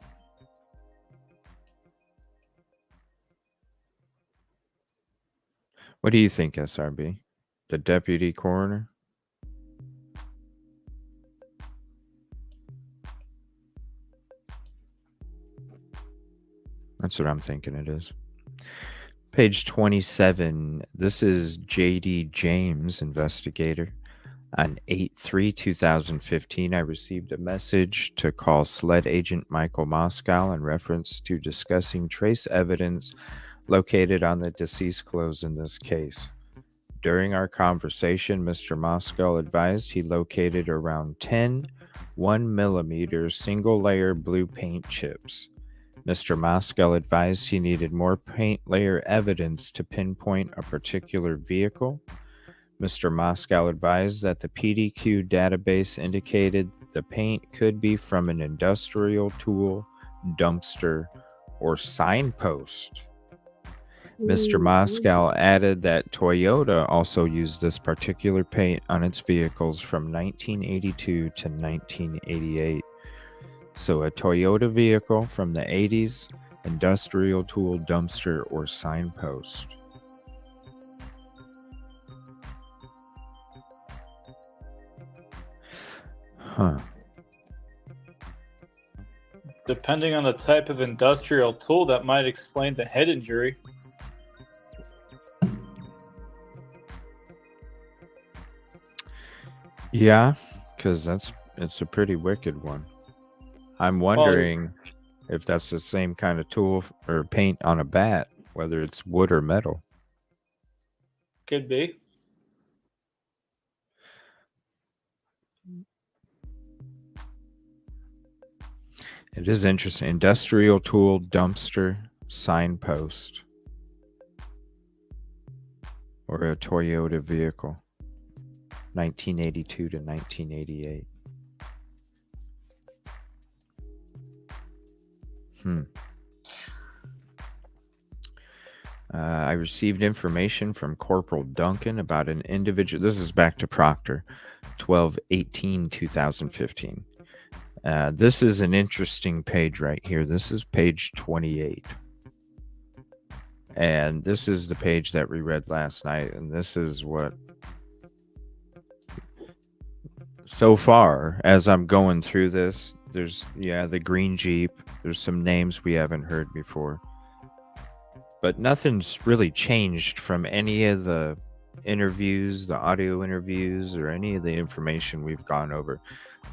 What do you think, SRB? The deputy coroner? That's what I'm thinking it is. Page 27. This is J.D. James, investigator. On 8/3/2015, I received a message to call SLED agent Michael Moscow in reference to discussing trace evidence located on the deceased clothes in this case. During our conversation, Mr. Moscow advised he located around 10 1mm single-layer blue paint chips. Mr. Moscow advised he needed more paint layer evidence to pinpoint a particular vehicle. Mr. Moscow advised that the PDQ database indicated the paint could be from an industrial tool, dumpster, or signpost. Mr. Moscow added that Toyota also used this particular paint on its vehicles from 1982 to 1988. So a Toyota vehicle from the 80s, industrial tool, dumpster, or signpost. Huh. Depending on the type of industrial tool, that might explain the head injury. Yeah, because it's a pretty wicked one. I'm wondering if that's the same kind of tool or paint on a bat, whether it's wood or metal. Could be. It is interesting. Industrial tool dumpster signpost or a Toyota vehicle. 1982 to 1988. I received information from Corporal Duncan about an individual. This is back to Proctor, 12/18/2015. This is an interesting page right here. This is page 28. And this is the page that we read last night. And this is what, so far, as I'm going through this, there's, the green Jeep. There's some names we haven't heard before. But nothing's really changed from any of the interviews, the audio interviews, or any of the information we've gone over.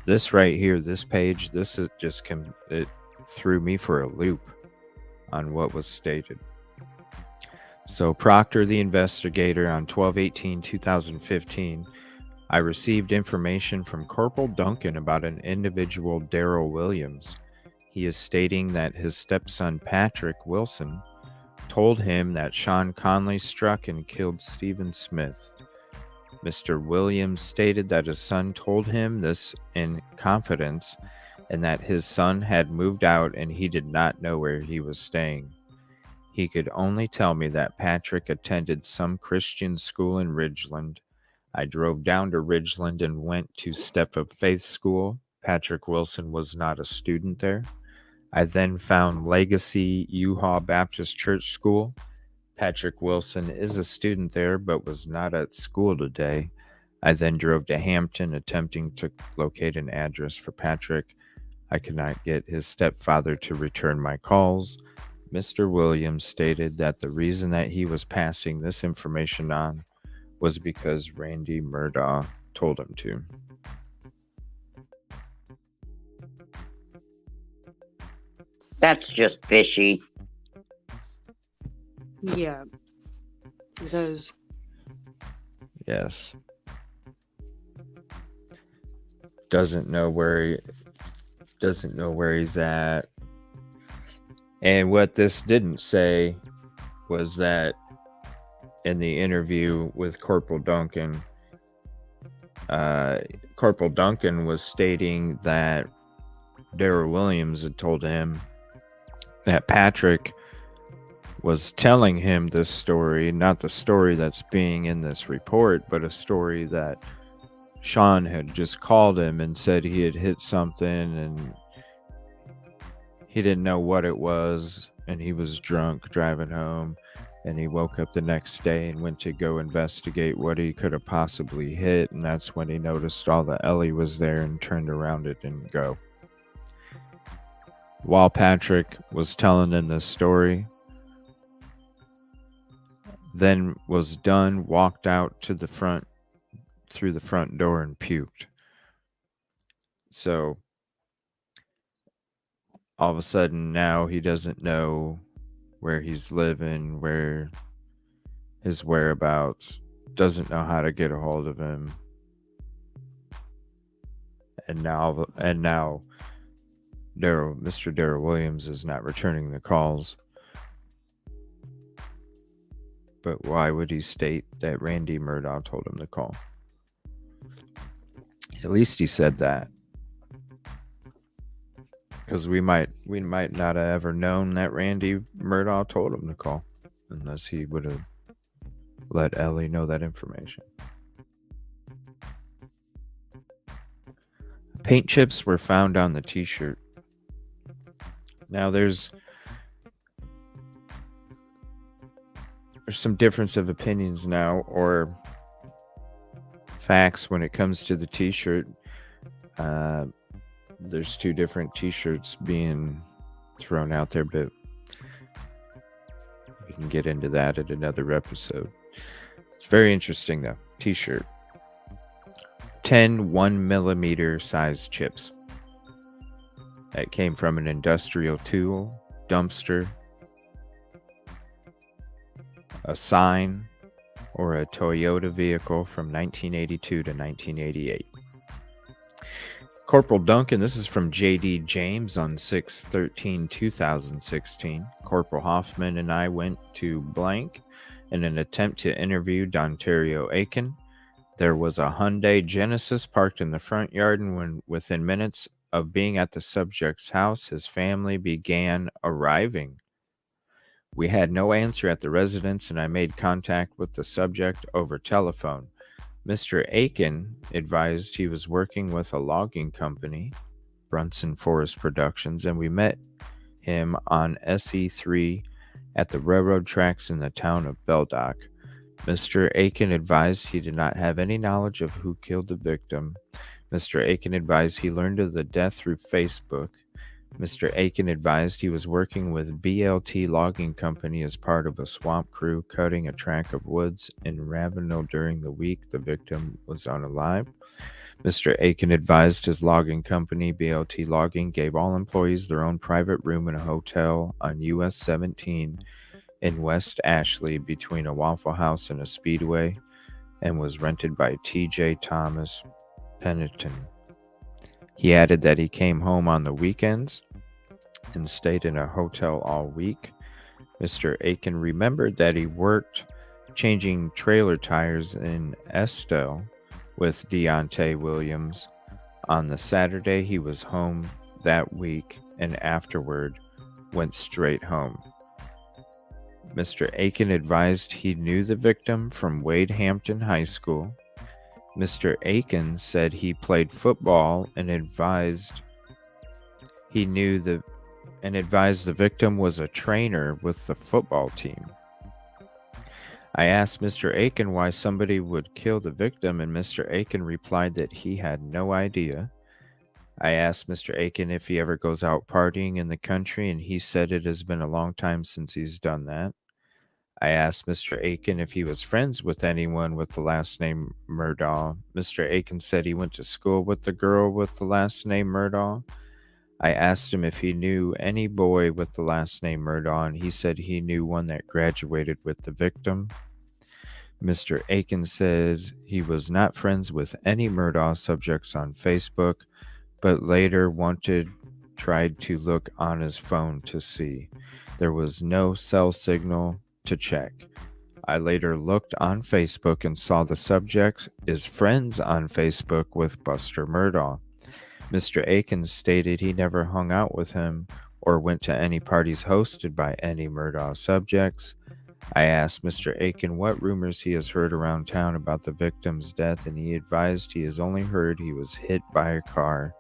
This right here, this page, this is just it threw me for a loop on what was stated. So Proctor, the investigator, on 12/18/2015, I received information from Corporal Duncan about an individual, Daryl Williams. He is stating that his stepson, Patrick Wilson, told him that Sean Conley struck and killed Stephen Smith. Mr. Williams stated that his son told him this in confidence and that his son had moved out and he did not know where he was staying. He could only tell me that Patrick attended some Christian school in Ridgeland. I drove down to Ridgeland and went to Step of Faith School. Patrick Wilson was not a student there. I then found Legacy Utah Baptist Church School. Patrick Wilson is a student there, but was not at school today. I then drove to Hampton, attempting to locate an address for Patrick. I could not get his stepfather to return my calls. Mr. Williams stated that the reason that he was passing this information on was because Randy Murdaugh told him to. That's just fishy. Yeah. It is. Yes. Doesn't know where he's at. And what this didn't say was that in the interview with Corporal Duncan, Corporal Duncan was stating that Daryl Williams had told him that Patrick was telling him this story, not the story that's being in this report, but a story that Sean had just called him and said he had hit something and he didn't know what it was, and he was drunk driving home, and he woke up the next day and went to go investigate what he could have possibly hit, and that's when he noticed all the Ellie was there and turned around and didn't go. While Patrick was telling him this story, then was done, walked out to the front, through the front door and puked. So all of a sudden now he doesn't know where he's living, where his whereabouts, doesn't know how to get a hold of him. And now Mr. Daryl Williams is not returning the calls. But why would he state that Randy Murdaugh told him to call? At least he said that. Because we might not have ever known that Randy Murdaugh told him to call, unless he would have let Ellie know that information. Paint chips were found on the t-shirt. Now there's some difference of opinions now, or facts when it comes to the t-shirt. There's two different t-shirts being thrown out there, but we can get into that at another episode. It's very interesting though. T-shirt. 10 1mm size chips that came from an industrial tool dumpster, a sign, or a Toyota vehicle from 1982 to 1988. Corporal Duncan, this is from J.D. James on 6/13/2016. Corporal Hoffman and I went to blank in an attempt to interview Dontario Aiken. There was a Hyundai Genesis parked in the front yard, and within minutes of being at the subject's house, his family began arriving. We had no answer at the residence, and I made contact with the subject over telephone. Mr. Aiken advised he was working with a logging company, Brunson Forest Productions, and we met him on SE3 at the railroad tracks in the town of Beldock. Mr. Aiken advised he did not have any knowledge of who killed the victim. Mr. Aiken advised he learned of the death through Facebook. Mr. Aiken advised he was working with BLT Logging Company as part of a swamp crew cutting a tract of woods in Ravenel during the week the victim was unalive. Mr. Aiken advised his logging company, BLT Logging, gave all employees their own private room in a hotel on US 17 in West Ashley between a Waffle House and a Speedway, and was rented by T.J. Thomas Pennington. He added that he came home on the weekends and stayed in a hotel all week. Mr. Aiken remembered that he worked changing trailer tires in Estelle with Deontay Williams. On the Saturday, he was home that week and afterward went straight home. Mr. Aiken advised he knew the victim from Wade Hampton High School. Mr. Aiken said he played football and advised the victim was a trainer with the football team. I asked Mr. Aiken why somebody would kill the victim, and Mr. Aiken replied that he had no idea. I asked Mr. Aiken if he ever goes out partying in the country, and he said it has been a long time since he's done that. I asked Mr. Aiken if he was friends with anyone with the last name Murdaugh. Mr. Aiken said he went to school with the girl with the last name Murdaugh. I asked him if he knew any boy with the last name Murdaugh, and he said he knew one that graduated with the victim. Mr. Aiken says he was not friends with any Murdaugh subjects on Facebook, but later tried to look on his phone to see. There was no cell signal to check. I later looked on Facebook and saw the subject is friends on Facebook with Buster Murdaugh. Mr. Aiken stated he never hung out with him or went to any parties hosted by any Murdaugh subjects. I asked Mr. Aiken what rumors he has heard around town about the victim's death, and he advised he has only heard he was hit by a car.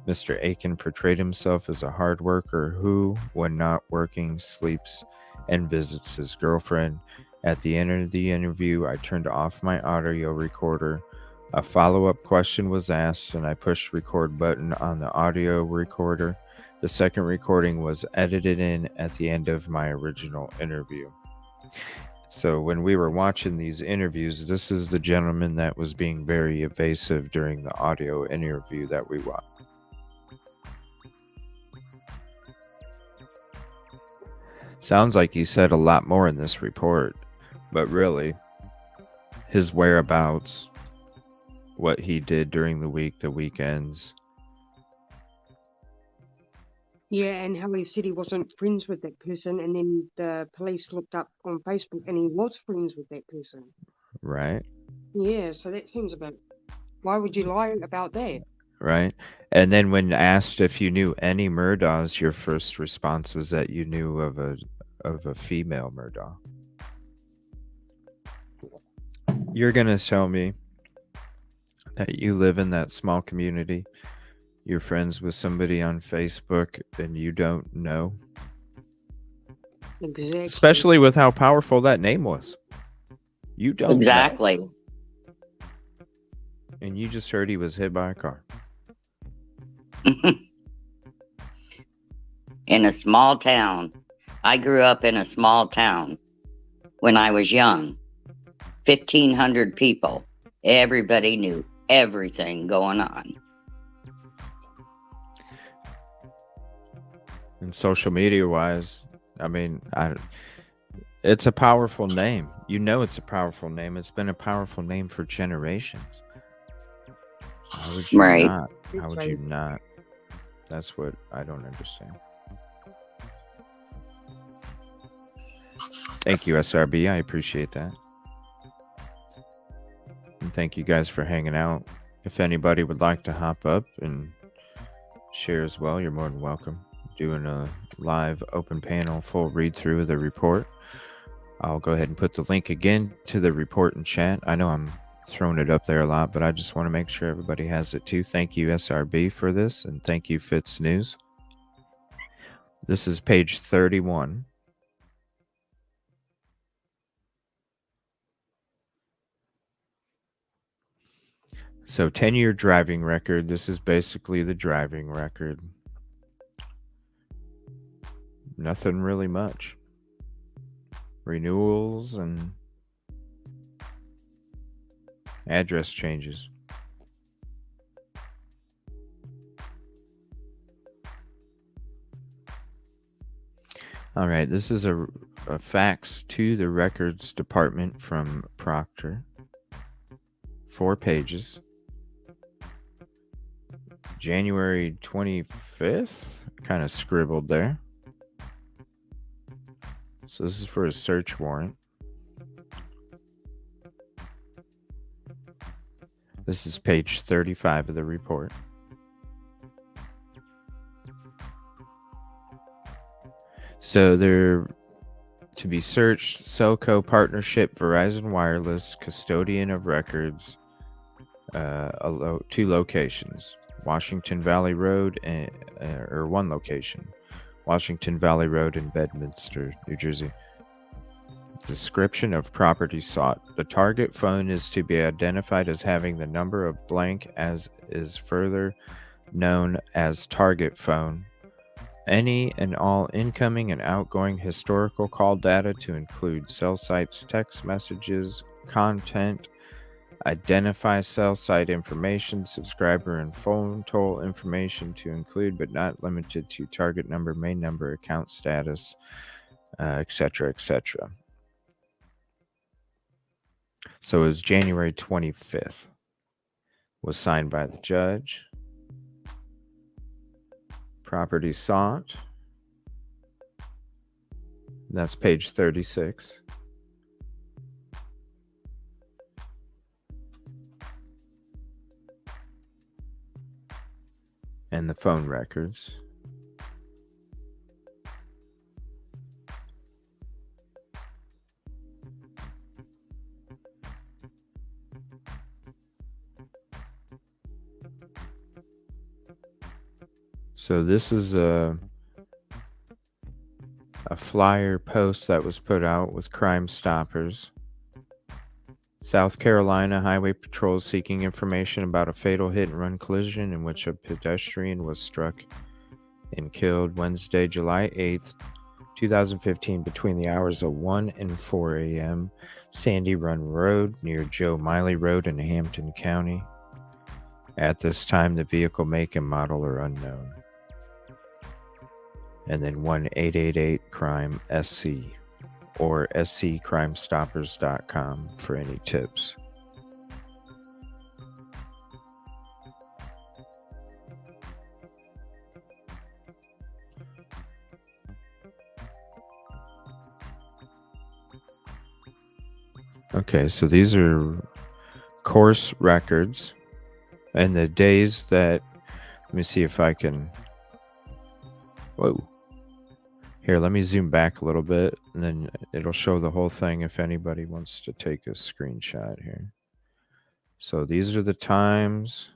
Mr. Aiken portrayed himself as a hard worker who, when not working, sleeps and visits his girlfriend. At the end of the interview, I turned off my audio recorder. A follow-up question was asked, and I pushed record button on the audio recorder. The second recording was edited in at the end of my original interview. So when we were watching these interviews, this is the gentleman that was being very evasive during the audio interview that we watched. Sounds like he said a lot more in this report, but really, his whereabouts, what he did during the week, the weekends. Yeah, and how he said he wasn't friends with that person, and then the police looked up on Facebook and he was friends with that person. Right. Yeah, so that seems about... Why would you lie about that? Right. And then when asked if you knew any Murdaughs, your first response was that you knew of a female Murdaugh. You're going to tell me that you live in that small community, you're friends with somebody on Facebook, and you don't know? Exactly. Especially with how powerful that name was. You don't Exactly. know. And you just heard he was hit by a car. In a small town. I grew up in a small town when I was young. 1,500 people. Everybody knew everything going on. And social media wise, I mean, it's a powerful name. You know it's a powerful name. It's been a powerful name for generations. How would you Right. not? How would you not? That's what I don't understand. Thank you, SRB. I appreciate that. And thank you guys for hanging out. If anybody would like to hop up and share as well, you're more than welcome. Doing a live open panel full read through of the report. I'll go ahead and put the link again to the report in chat. I know I'm throwing it up there a lot, but I just want to make sure everybody has it too. Thank you, SRB, for this, and thank you, Fitz News. This is page 31. So 10-year driving record. This is basically the driving record. Nothing really much. Renewals and address changes. All right, this is a fax to the records department from Proctor. 4 pages. January 25th, kind of scribbled there. So this is for a search warrant. This is page 35 of the report. So they're to be searched, Cellco Partnership, Verizon Wireless, Custodian of Records, 2 locations. Washington Valley Road, or 1 location, Washington Valley Road in Bedminster, New Jersey. Description of property sought. The target phone is to be identified as having the number of blank, as is further known as target phone. Any and all incoming and outgoing historical call data to include cell sites, text messages, content, identify cell site information, subscriber and phone toll information to include but not limited to target number, main number, account status, etc., etc. So it was January 25th. Was signed by the judge. Property sought. That's page 36. And the phone records. So this is a flyer post that was put out with Crime Stoppers. South Carolina Highway Patrol seeking information about a fatal hit-and-run collision in which a pedestrian was struck and killed Wednesday, July 8th, 2015, between the hours of 1 and 4 a.m. Sandy Run Road near Joe Miley Road in Hampton County. At this time, the vehicle make and model are unknown. And then 1-888-CRIME-SC or sccrimestoppers.com for any tips. Okay, so these are course records and the days that, let me see if I can, whoa. Here, let me zoom back a little bit, and then it'll show the whole thing if anybody wants to take a screenshot here. So these are the times.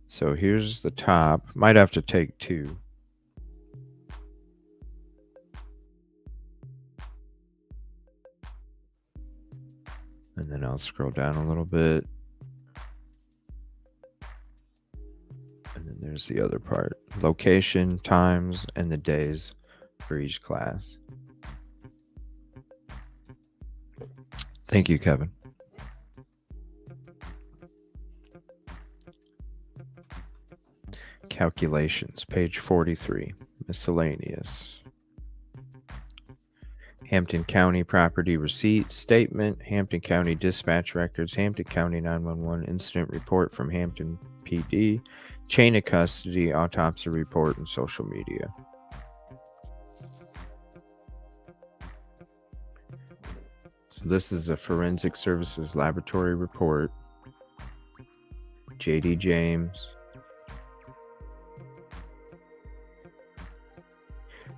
So here's the top. Might have to take 2. And then I'll scroll down a little bit. And then there's the other part. Location, times, and the days for each class. Thank you, Kevin. Calculations, page 43. Miscellaneous. Hampton County property receipt statement, Hampton County dispatch records, Hampton County 911 incident report from Hampton PD, chain of custody, autopsy report, and social media. So this is a Forensic Services Laboratory report. J.D. James.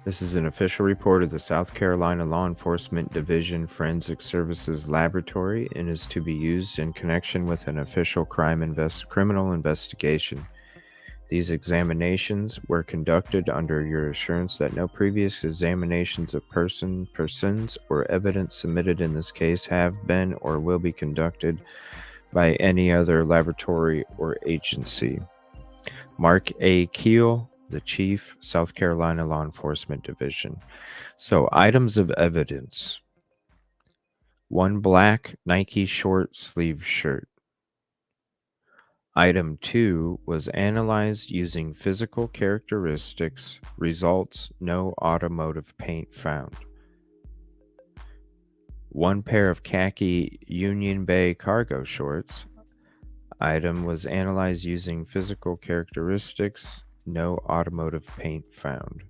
This is an official report of the South Carolina Law Enforcement Division Forensic Services Laboratory and is to be used in connection with an official criminal investigation. These examinations were conducted under your assurance that no previous examinations of persons or evidence submitted in this case have been or will be conducted by any other laboratory or agency. Mark A. Keel, the Chief, South Carolina Law Enforcement Division. So, items of evidence. 1 black Nike short sleeve shirt. Item 2 was analyzed using physical characteristics. Results: no automotive paint found. 1 pair of khaki Union Bay cargo shorts. Item was analyzed using physical characteristics. No automotive paint found.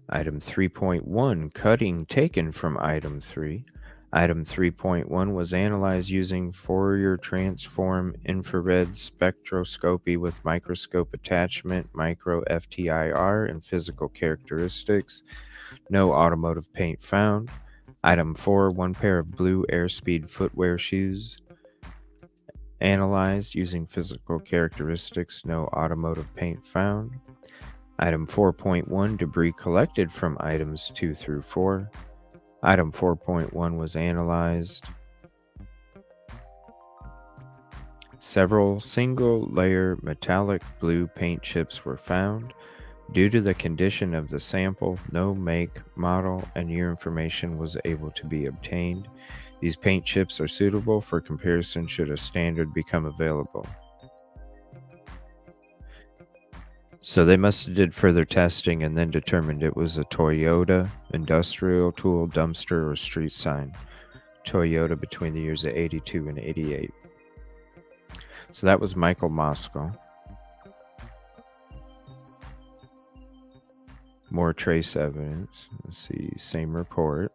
Item 3.1, cutting taken from item 3. Item 3.1 was analyzed using Fourier transform infrared spectroscopy with microscope attachment, micro FTIR, and physical characteristics. No automotive paint found. Item 4, 1 pair of blue airspeed footwear shoes. Analyzed using physical characteristics. No automotive paint found. Item 4.1, debris collected from items 2 through 4. Item 4.1 was analyzed. Several single-layer metallic blue paint chips were found. Due to the condition of the sample, no make, model, and year information was able to be obtained. These paint chips are suitable for comparison should a standard become available. So they must have did further testing and then determined it was a Toyota industrial tool dumpster or street sign. Toyota between the years of 82 and 88. So that was Michael Moskal. More trace evidence. Let's see, same report.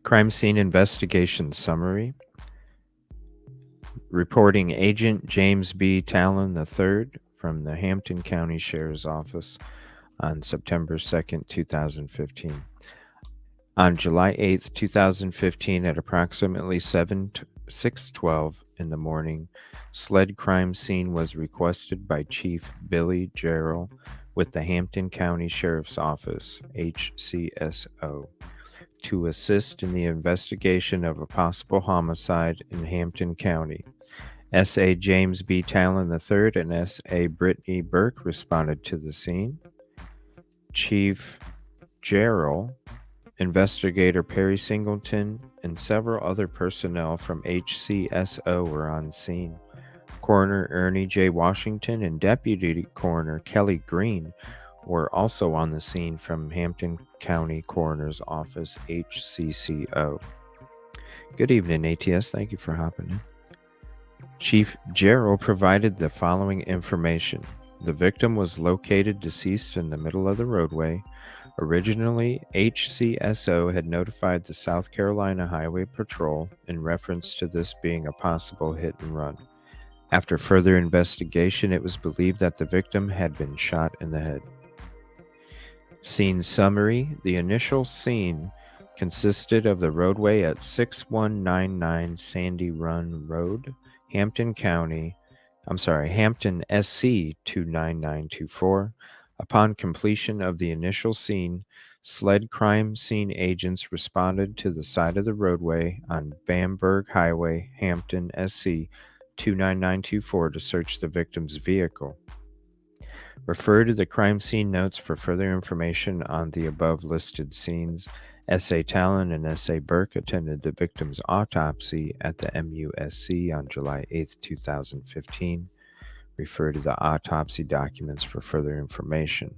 Crime scene investigation summary. Reporting Agent James B. Talon III from the Hampton County Sheriff's Office on September 2nd, 2015. On July 8th, 2015, at approximately 6:12 in the morning, sled crime scene was requested by Chief Billy Jarrell with the Hampton County Sheriff's Office, HCSO, to assist in the investigation of a possible homicide in Hampton County. S.A. James B. Talon III and S.A. Brittany Burke responded to the scene. Chief Jarrell, Investigator Perry Singleton, and several other personnel from HCSO were on scene. Coroner Ernie J. Washington and Deputy Coroner Kelly Green were also on the scene from Hampton County Coroner's Office, HCCO. Good evening, ATS. Thank you for hopping in. Chief Jarrell provided the following information. The victim was located deceased in the middle of the roadway. Originally, HCSO had notified the South Carolina Highway Patrol in reference to this being a possible hit and run. After further investigation, it was believed that the victim had been shot in the head. Scene summary. The initial scene consisted of the roadway at 6199 Sandy Run Road, Hampton SC 29924. Upon completion of the initial scene, sled crime scene agents responded to the side of the roadway on Bamberg Highway, Hampton SC 29924 to search the victim's vehicle. Refer to the crime scene notes for further information on the above listed scenes. S.A. Talon and S.A. Burke attended the victim's autopsy at the MUSC on July 8, 2015. Refer to the autopsy documents for further information.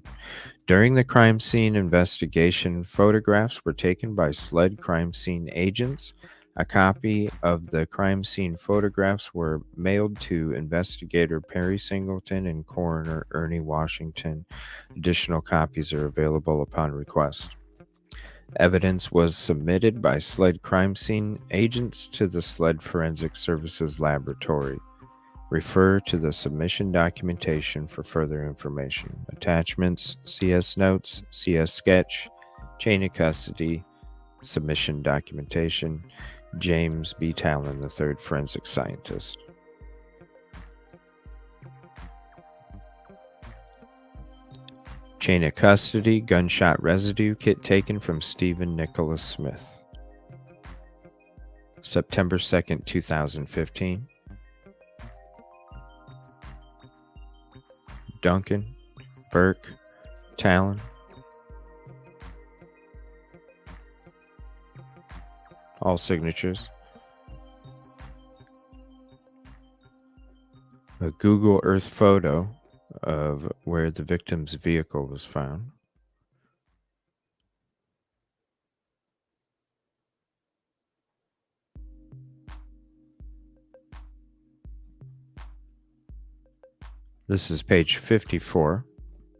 During the crime scene investigation, photographs were taken by SLED crime scene agents. A copy of the crime scene photographs were mailed to investigator Perry Singleton and coroner Ernie Washington. Additional copies are available upon request. Evidence was submitted by SLED crime scene agents to the SLED Forensic Services Laboratory. Refer to the submission documentation for further information. Attachments, CS notes, CS sketch, chain of custody, submission documentation, James B. Talon III, forensic scientist. Chain of custody, gunshot residue kit taken from Stephen Nicholas Smith. September 2nd, 2015. Duncan, Burke, Talon. All signatures. A Google Earth photo of where the victim's vehicle was found. This is page 54,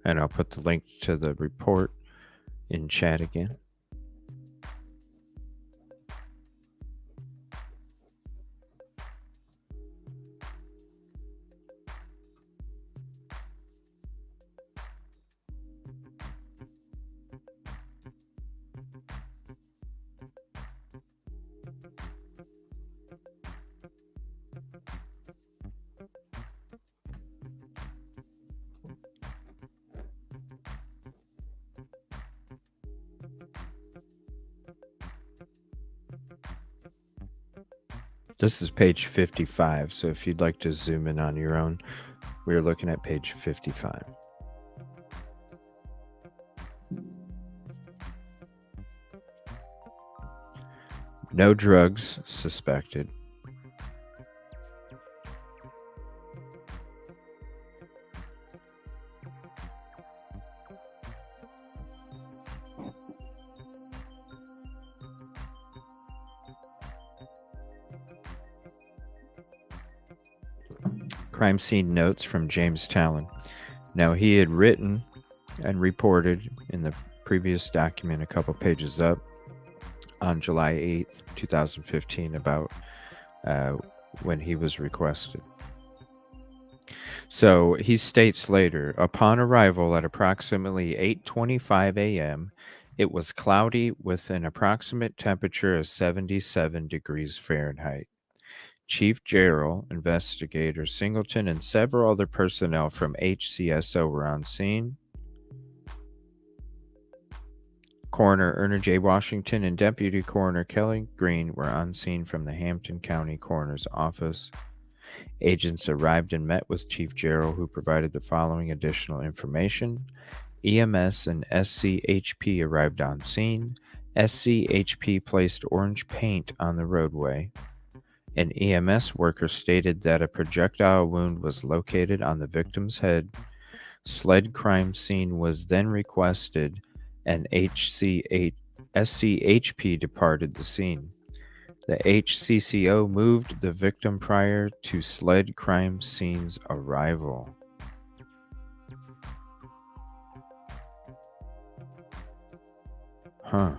and I'll put the link to the report in chat again. This is page 55, so if you'd like to zoom in on your own, we're looking at page 55. No drugs suspected. Crime scene notes from James Talon. Now, he had written and reported in the previous document a couple pages up on July 8th, 2015 about when he was requested. So he states later, upon arrival at approximately 8:25 a.m., it was cloudy with an approximate temperature of 77 degrees Fahrenheit. Chief Gerald, Investigator Singleton, and several other personnel from HCSO were on scene. Coroner Ernie J. Washington and Deputy Coroner Kelly Green were on scene from the Hampton County Coroner's Office. Agents arrived and met with Chief Gerald, who provided the following additional information. EMS and SCHP arrived on scene. SCHP placed orange paint on the roadway. An EMS worker stated that a projectile wound was located on the victim's head. SLED crime scene was then requested, and SCHP departed the scene. The HCCO moved the victim prior to SLED crime scene's arrival. Huh.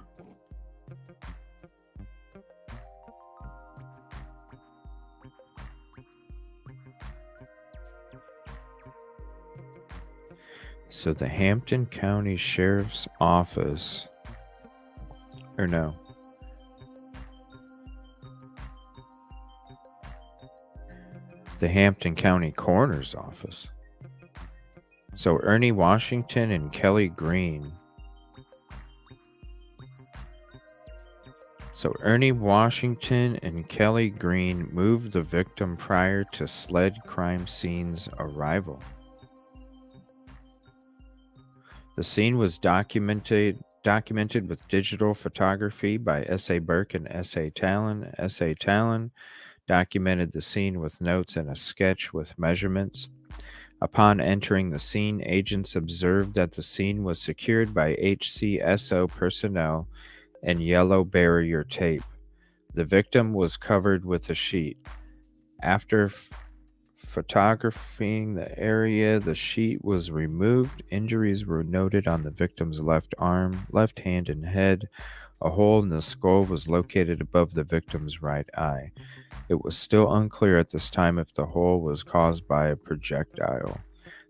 So the Hampton County Sheriff's Office, or no, the Hampton County Coroner's Office. So Ernie Washington and Kelly Green. So Ernie Washington and Kelly Green moved the victim prior to SLED crime scene's arrival. The scene was documented documented with digital photography by S.A. Burke and S.A. Talon. S.A. Talon documented the scene with notes and a sketch with measurements. Upon entering the scene, agents observed that the scene was secured by HCSO personnel and yellow barrier tape. The victim was covered with a sheet. After photographing the area, the sheet was removed. Injuries were noted on the victim's left arm, left hand, and head. A hole in the skull was located above the victim's right eye. It was still unclear at this time if the hole was caused by a projectile.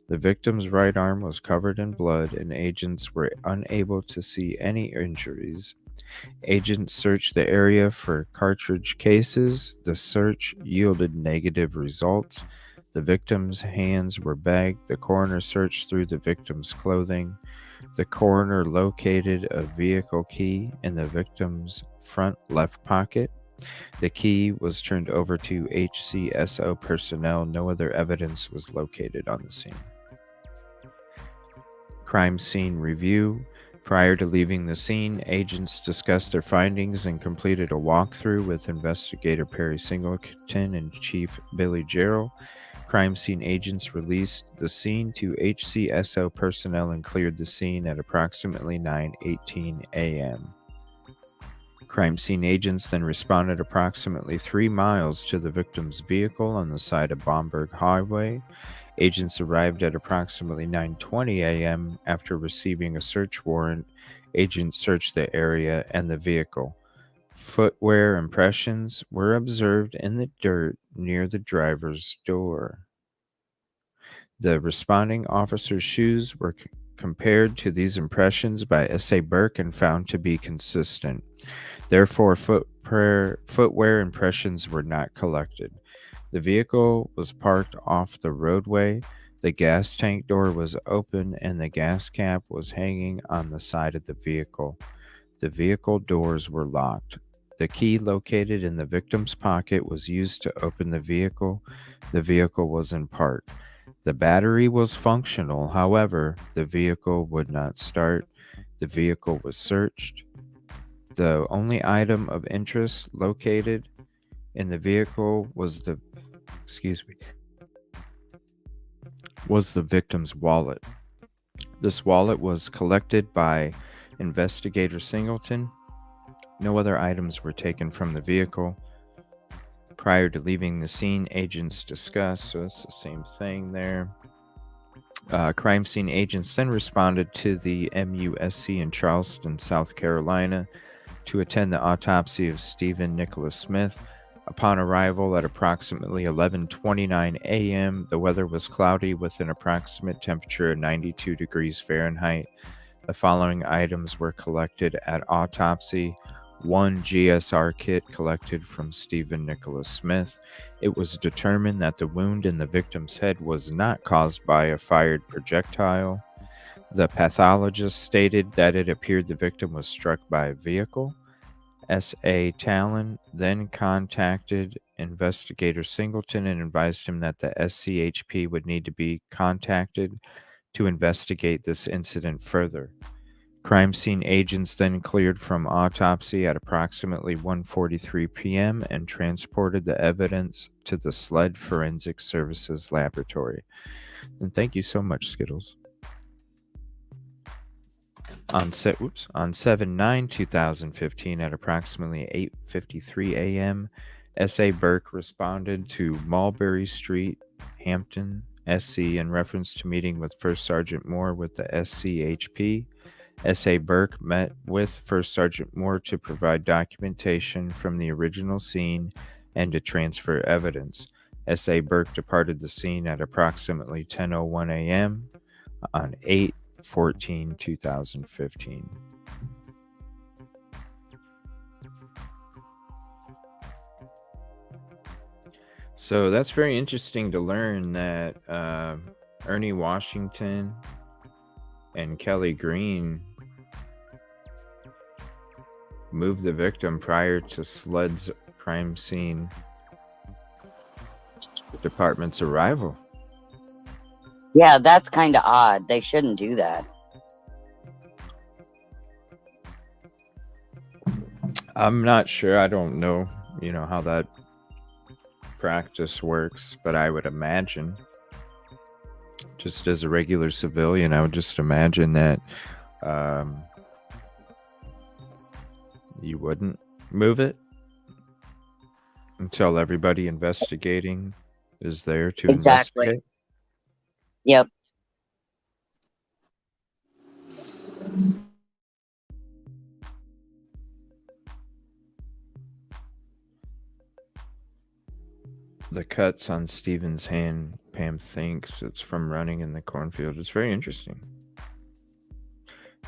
The victim's right arm was covered in blood, and agents were unable to see any injuries. Agents searched the area for cartridge cases. The search yielded negative results. The victim's hands were bagged. The coroner searched through the victim's clothing. The coroner located a vehicle key in the victim's front left pocket. The key was turned over to HCSO personnel. No other evidence was located on the scene. Crime scene review. Prior to leaving the scene, agents discussed their findings and completed a walkthrough with Investigator Perry Singleton and Chief Billy Jarrell. Crime scene agents released the scene to HCSO personnel and cleared the scene at approximately 9:18 a.m. Crime scene agents then responded approximately 3 miles to the victim's vehicle on the side of Bomberg Highway. Agents arrived at approximately 9:20 a.m. After receiving a search warrant. Agents searched the area and the vehicle. Footwear impressions were observed in the dirt near the driver's door. The responding officer's shoes were compared to these impressions by S.A. Burke and found to be consistent. Therefore, footwear impressions were not collected. The vehicle was parked off the roadway. The gas tank door was open and the gas cap was hanging on the side of the vehicle. The vehicle doors were locked. The key located in the victim's pocket was used to open the vehicle. The vehicle was in park. The battery was functional. However, the vehicle would not start. The vehicle was searched. The only item of interest located in the vehicle was the victim's wallet. This wallet was collected by Investigator Singleton. No other items were taken from the vehicle. Prior to leaving the scene, agents discussed, so it's the same thing there. Crime scene agents then responded to the MUSC in Charleston, South Carolina, to attend the autopsy of Stephen Nicholas Smith. Upon arrival at approximately 11:29 a.m., the weather was cloudy with an approximate temperature of 92 degrees Fahrenheit. The following items were collected at autopsy. 1 GSR kit collected from Stephen Nicholas Smith. It was determined that the wound in the victim's head was not caused by a fired projectile. The pathologist stated that it appeared the victim was struck by a vehicle. S.A. Talon then contacted Investigator Singleton and advised him that the SCHP would need to be contacted to investigate this incident further. Crime scene agents then cleared from autopsy at approximately 1:43 p.m. and transported the evidence to the SLED Forensic Services Laboratory. And thank you so much, Skittles. On 7/9/2015 at approximately 8:53 a.m., S.A. Burke responded to Mulberry Street, Hampton, SC, in reference to meeting with First Sergeant Moore with the SCHP. S.A. Burke met with First Sergeant Moore to provide documentation from the original scene and to transfer evidence. S.A. Burke departed the scene at approximately 10:01 a.m. on 8/14/2015. So that's very interesting to learn that Ernie Washington and Kelly Green moved the victim prior to SLED's crime scene department's arrival. Yeah, that's kind of odd. They shouldn't do that. I'm not sure. I don't know, how that practice works, but I would imagine, just as a regular civilian, I would just imagine that you wouldn't move it until everybody investigating is there to Exactly. investigate. Yep. The cuts on Steven's hand, Pam thinks it's from running in the cornfield. It's very interesting.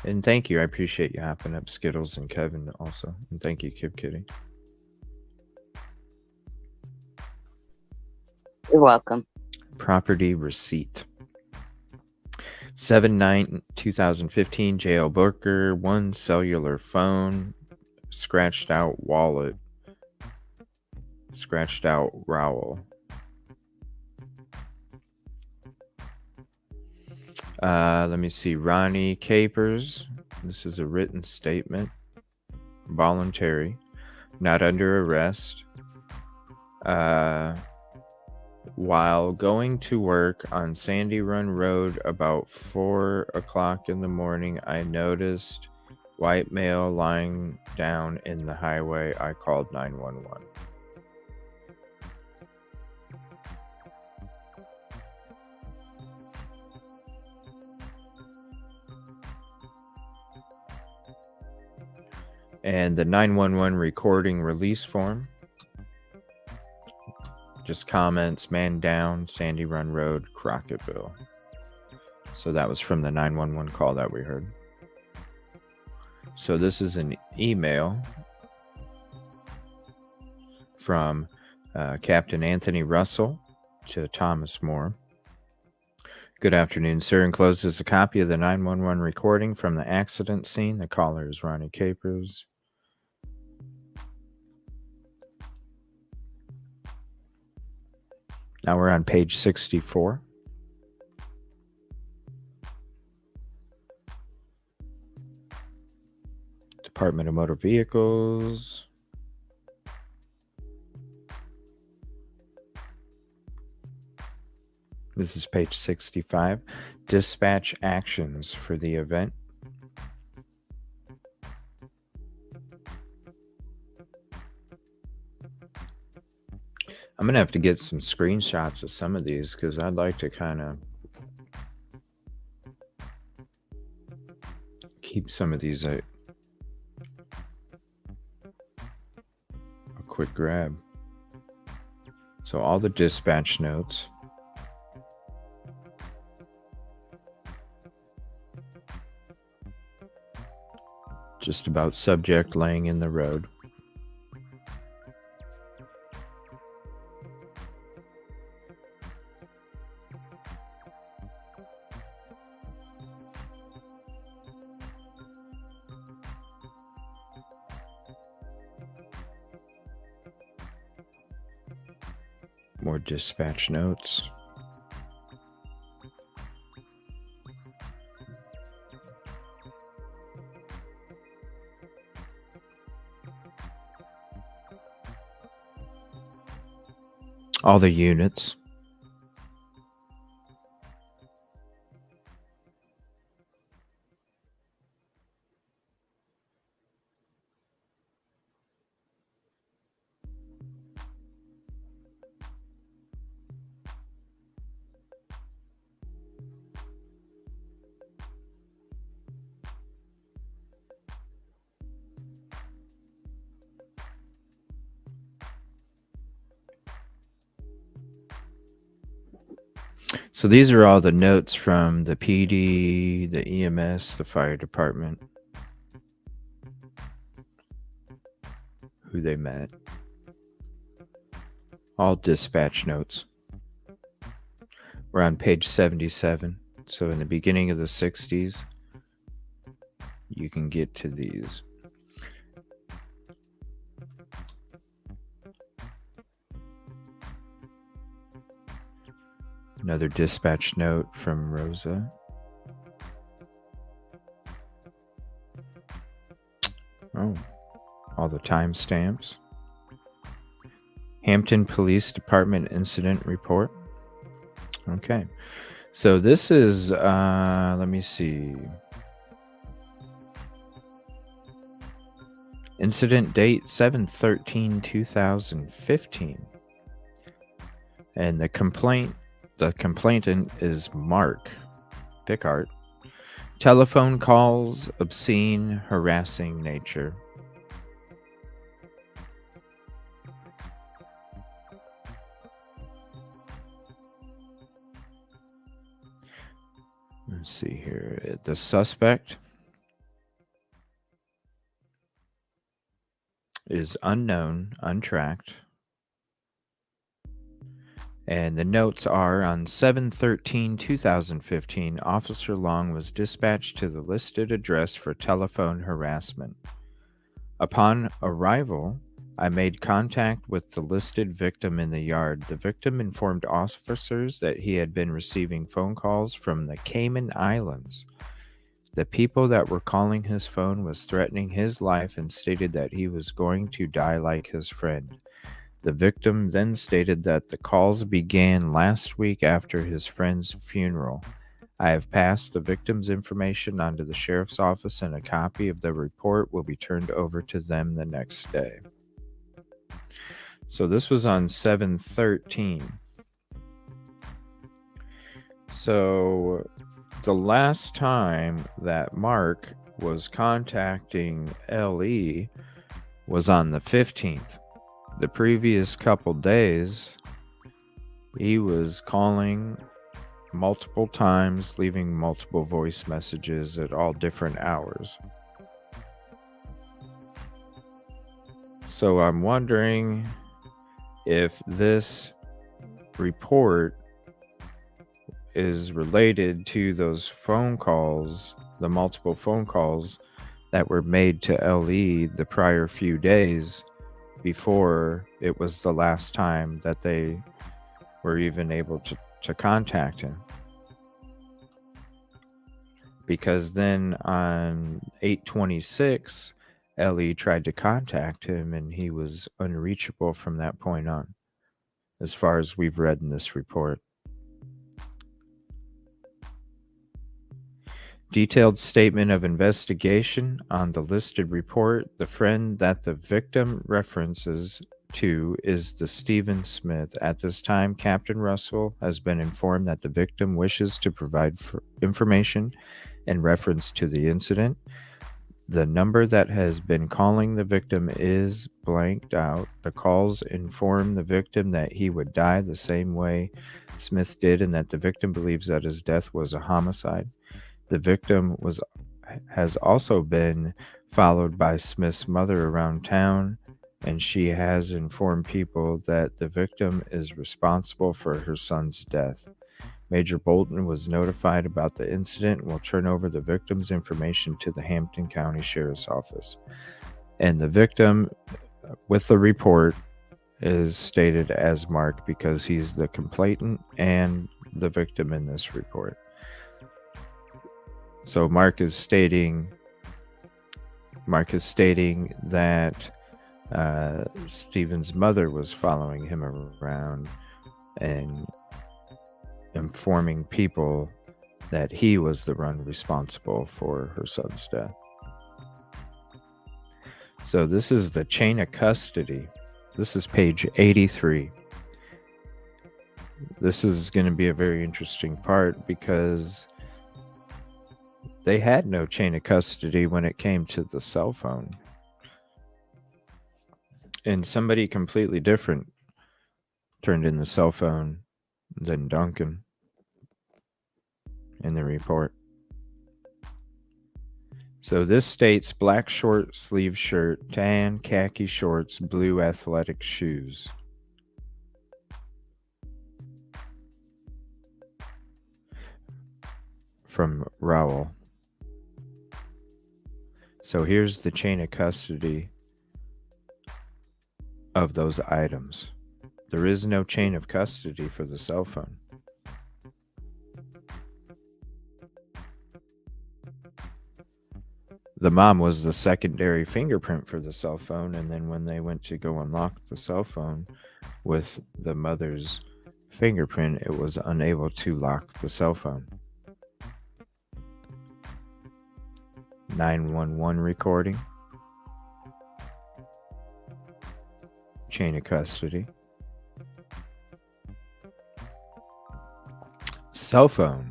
And thank you. I appreciate you hopping up, Skittles and Kevin also. And thank you, Kib Kitty. You're welcome. Property receipt. 7/9/2015, J.L. Booker, one cellular phone, scratched out wallet, scratched out Rowell. Let me see. Ronnie Capers. This is a written statement. Voluntary. Not under arrest. While going to work on Sandy Run Road about 4 o'clock in the morning, I noticed white male lying down in the highway. I called 911. And the 911 recording release form. Just comments, man down, Sandy Run Road, Crocketville. So that was from the 911 call that we heard. So this is an email from Captain Anthony Russell to Thomas Moore. Good afternoon, sir. Enclosed is a copy of the 911 recording from the accident scene. The caller is Ronnie Capers. Now we're on page 64. Department of Motor Vehicles. This is page 65. Dispatch actions for the event. I'm going to have to get some screenshots of some of these because I'd like to kind of keep some of these a quick grab. So all the dispatch notes. Just about subject laying in the road. More dispatch notes. All the units. So these are all the notes from the PD, the EMS, the fire department, who they met. All dispatch notes. We're on page 77. So in the beginning of the 60s, you can get to these. Another dispatch note from Rosa. Oh, all the timestamps. Hampton Police Department Incident Report. Okay. So this is, let me see. Incident date 7/13/2015. And the complainant is Mark Pickart. Telephone calls, obscene, harassing nature. Let's see here. The suspect is unknown, untracked. And the notes are on 7/13/2015, Officer Long was dispatched to the listed address for telephone harassment. Upon arrival, I made contact with the listed victim in the yard. The victim informed officers that he had been receiving phone calls from the Cayman Islands. The people that were calling his phone was threatening his life and stated that he was going to die like his friend. The victim then stated that the calls began last week after his friend's funeral. I have passed the victim's information onto the sheriff's office, and a copy of the report will be turned over to them the next day. So this was on 7/13. So the last time that Mark was contacting LE was on the 15th. The previous couple days, he was calling multiple times, leaving multiple voice messages at all different hours. So I'm wondering if this report is related to those phone calls, the multiple phone calls that were made to LE the prior few days before it was the last time that they were even able to contact him. Because then on 8/26, LE tried to contact him and he was unreachable from that point on, as far as we've read in this report. Detailed statement of investigation on the listed report. The friend that the victim references to is the Stephen Smith. At this time, Captain Russell has been informed that the victim wishes to provide information in reference to the incident. The number that has been calling the victim is blanked out. The calls inform the victim that he would die the same way Smith did, and that the victim believes that his death was a homicide. The victim has also been followed by Smith's mother around town, and she has informed people that the victim is responsible for her son's death. Major Bolton was notified about the incident and will turn over the victim's information to the Hampton County Sheriff's Office. And the victim with the report is stated as Mark because he's the complainant and the victim in this report. So Mark is stating that Stephen's mother was following him around and informing people that he was the one responsible for her son's death. So this is the chain of custody. This is page 83. This is going to be a very interesting part because they had no chain of custody when it came to the cell phone. And somebody completely different turned in the cell phone than Duncan in the report. So this states black short sleeve shirt, tan khaki shorts, blue athletic shoes. From Rowell. So here's the chain of custody of those items. There is no chain of custody for the cell phone. the mom was the secondary fingerprint for the cell phone, and then when they went to go unlock the cell phone with the mother's fingerprint, it was unable to lock the cell phone. 911 recording. Chain of custody. Cell phone.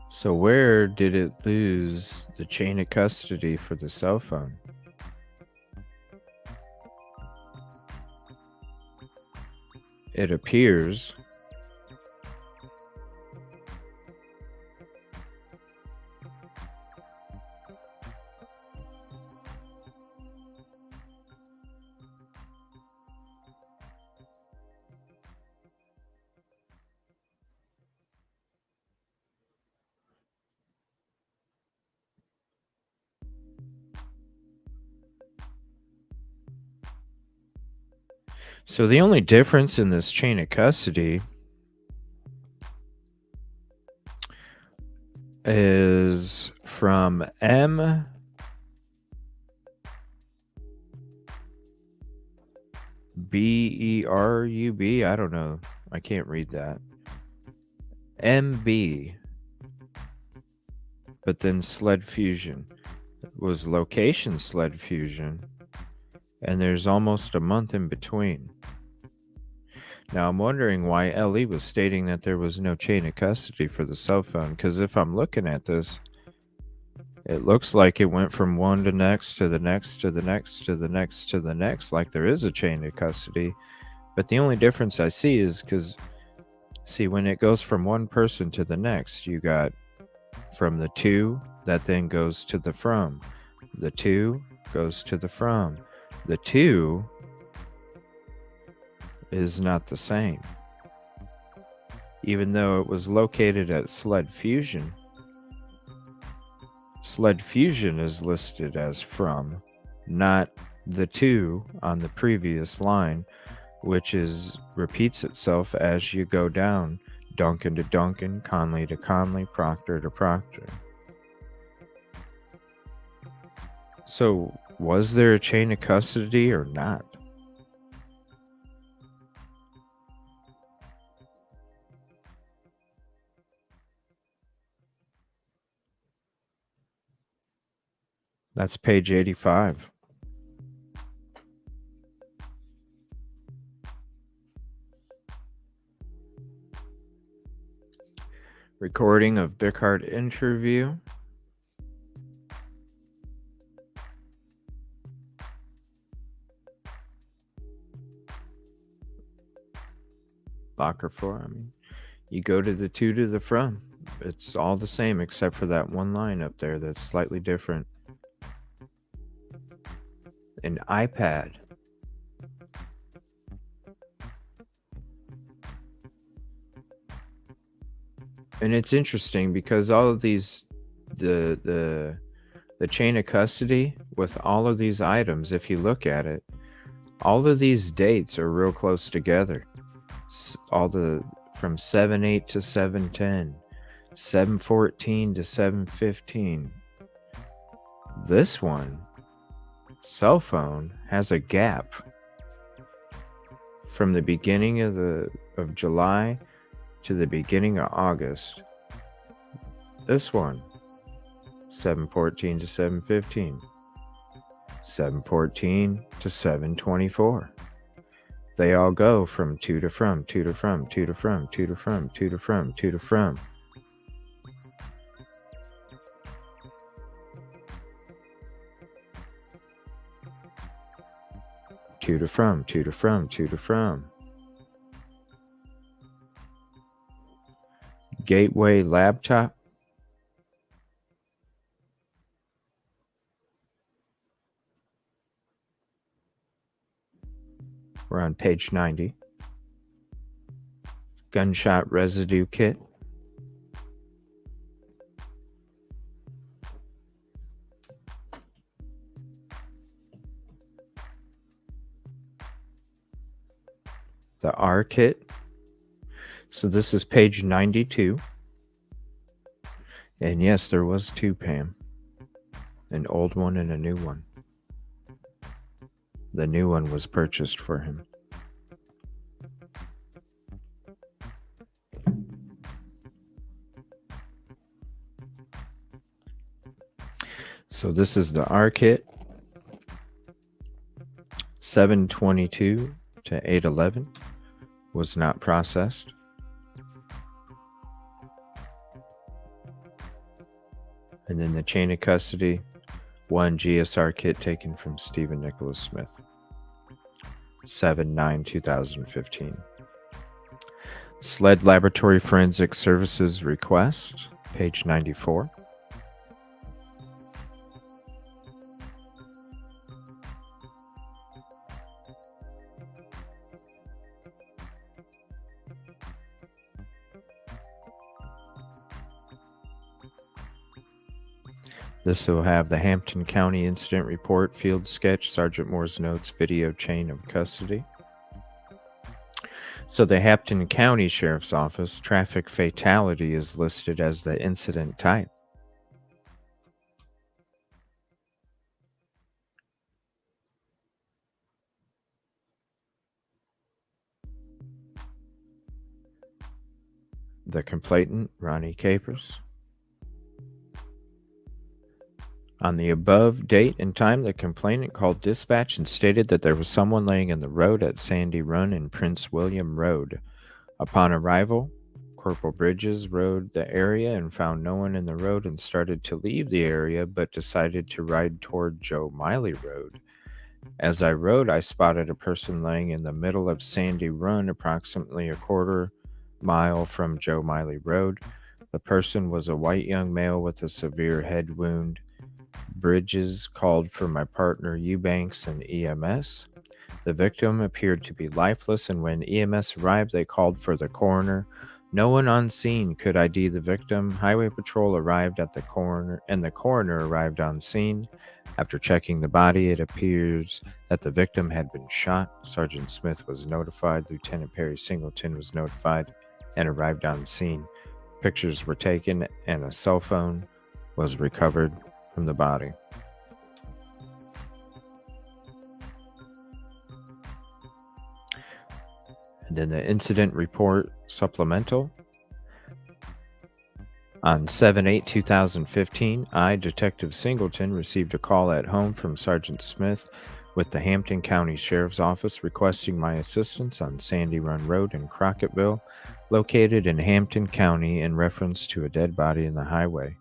So where did it lose the chain of custody for the cell phone? It appears so the only difference in this chain of custody is from MBERUB. I don't know. I can't read that. MB. But then sled fusion was location sled fusion. And there's almost a month in between. Now, I'm wondering why LE was stating that there was no chain of custody for the cell phone, because if I'm looking at this, it looks like it went from one to next to the next to the next to the next to the next, like there is a chain of custody. But the only difference I see is because, see, when it goes from one person to the next, you got from the to, that then goes to the from. The to goes to the from. The to is not the same. Even though it was located at sled fusion, sled fusion is listed as from, not the to on the previous line, which repeats itself as you go down, Duncan to Duncan, Conley to Conley, Proctor to Proctor. So was there a chain of custody or not? That's page 85. Recording of Bickhardt interview. Locker 4. I mean, you go to the to the from. It's all the same except for that one line up there that's slightly different. An iPad. And it's interesting because all of these, the chain of custody with all of these items, if you look at it, all of these dates are real close together. All the from 7/8 to 7/10, 7/14 to 7/15. This one, cell phone, has a gap from the beginning of July to the beginning of August. This one, 7/14 to 7/15, 7/14 to 7/24. They all go from to to from, to to from, to to from, to to from, to to from, to to from. To to from, to to from, to to from. Gateway laptop. We're on page 90. Gunshot residue kit. the R kit. So this is page 92. And yes, there was two, Pam. An old one and a new one. The new one was purchased for him. So this is the R kit. 722 to 811 was not processed. And then the chain of custody, one GSR kit taken from Stephen Nicholas Smith. 7/9/2015. SLED Laboratory Forensic Services request, page 94. This will have the Hampton County Incident Report, Field Sketch, Sergeant Moore's Notes, Video Chain of Custody. So the Hampton County Sheriff's Office traffic fatality is listed as the incident type. The complainant, Ronnie Capers. On the above date and time, the complainant called dispatch and stated that there was someone laying in the road at Sandy Run and Prince William Road. Upon arrival, Corporal Bridges rode the area and found no one in the road and started to leave the area, but decided to ride toward Joe Miley Road. As I rode, I spotted a person laying in the middle of Sandy Run, approximately a quarter mile from Joe Miley Road. The person was a white young male with a severe head wound. Bridges called for my partner Eubanks and EMS. The victim appeared to be lifeless, and when EMS arrived, they called for the coroner. No one on scene could ID the victim. Highway Patrol arrived at the coroner, and the coroner arrived on scene. After checking the body, it appears that the victim had been shot. Sergeant Smith was notified. Lieutenant Perry Singleton was notified and arrived on scene. Pictures were taken, and a cell phone was recovered from the body. And then the incident report supplemental. On 7/8/2015, I, Detective Singleton, received a call at home from Sergeant Smith with the Hampton County Sheriff's Office requesting my assistance on Sandy Run Road in Crocketville, located in Hampton County, in reference to a dead body in the highway.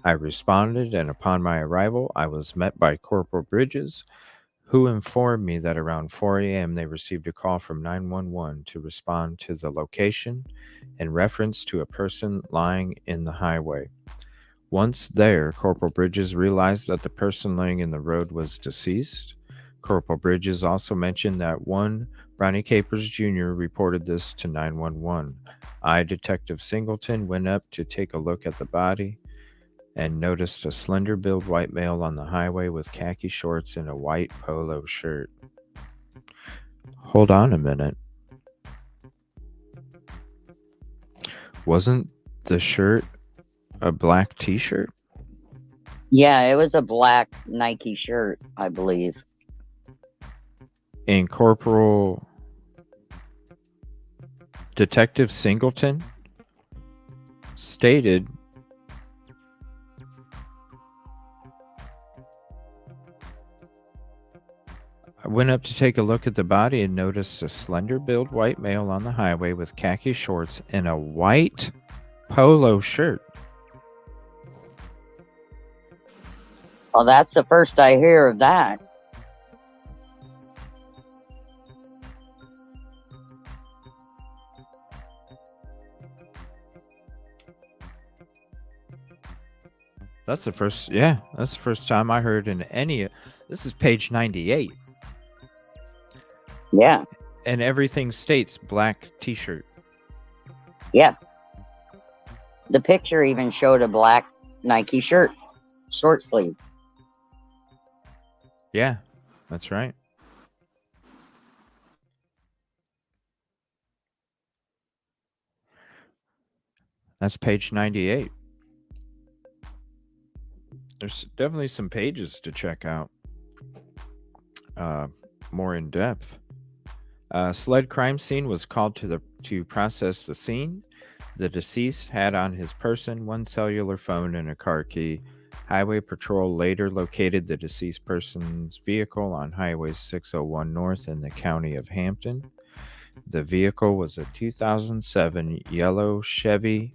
I responded, and upon my arrival, I was met by Corporal Bridges, who informed me that around 4 a.m. they received a call from 911 to respond to the location in reference to a person lying in the highway. Once there, Corporal Bridges realized that the person laying in the road was deceased. Corporal Bridges also mentioned that one Ronnie Capers Jr. reported this to 911. I, Detective Singleton, went up to take a look at the body and noticed a slender-built white male on the highway with khaki shorts and a white polo shirt. Hold on a minute. Wasn't the shirt a black t-shirt? Yeah, it was a black Nike shirt, I believe. And Corporal Detective Singleton stated I went up to take a look at the body and noticed a slender-built white male on the highway with khaki shorts and a white polo shirt. Well, that's the first I hear of that. That's the first time I heard in any. This is page 98. Yeah. And everything states black t-shirt. Yeah. The picture even showed a black Nike shirt, short sleeve. Yeah, that's right. That's page 98. There's definitely some pages to check out more in depth. Sled crime scene was called to process the scene. The deceased had on his person one cellular phone and a car key. Highway Patrol later located the deceased person's vehicle on Highway 601 North in the county of Hampton. The vehicle was a 2007 yellow Chevy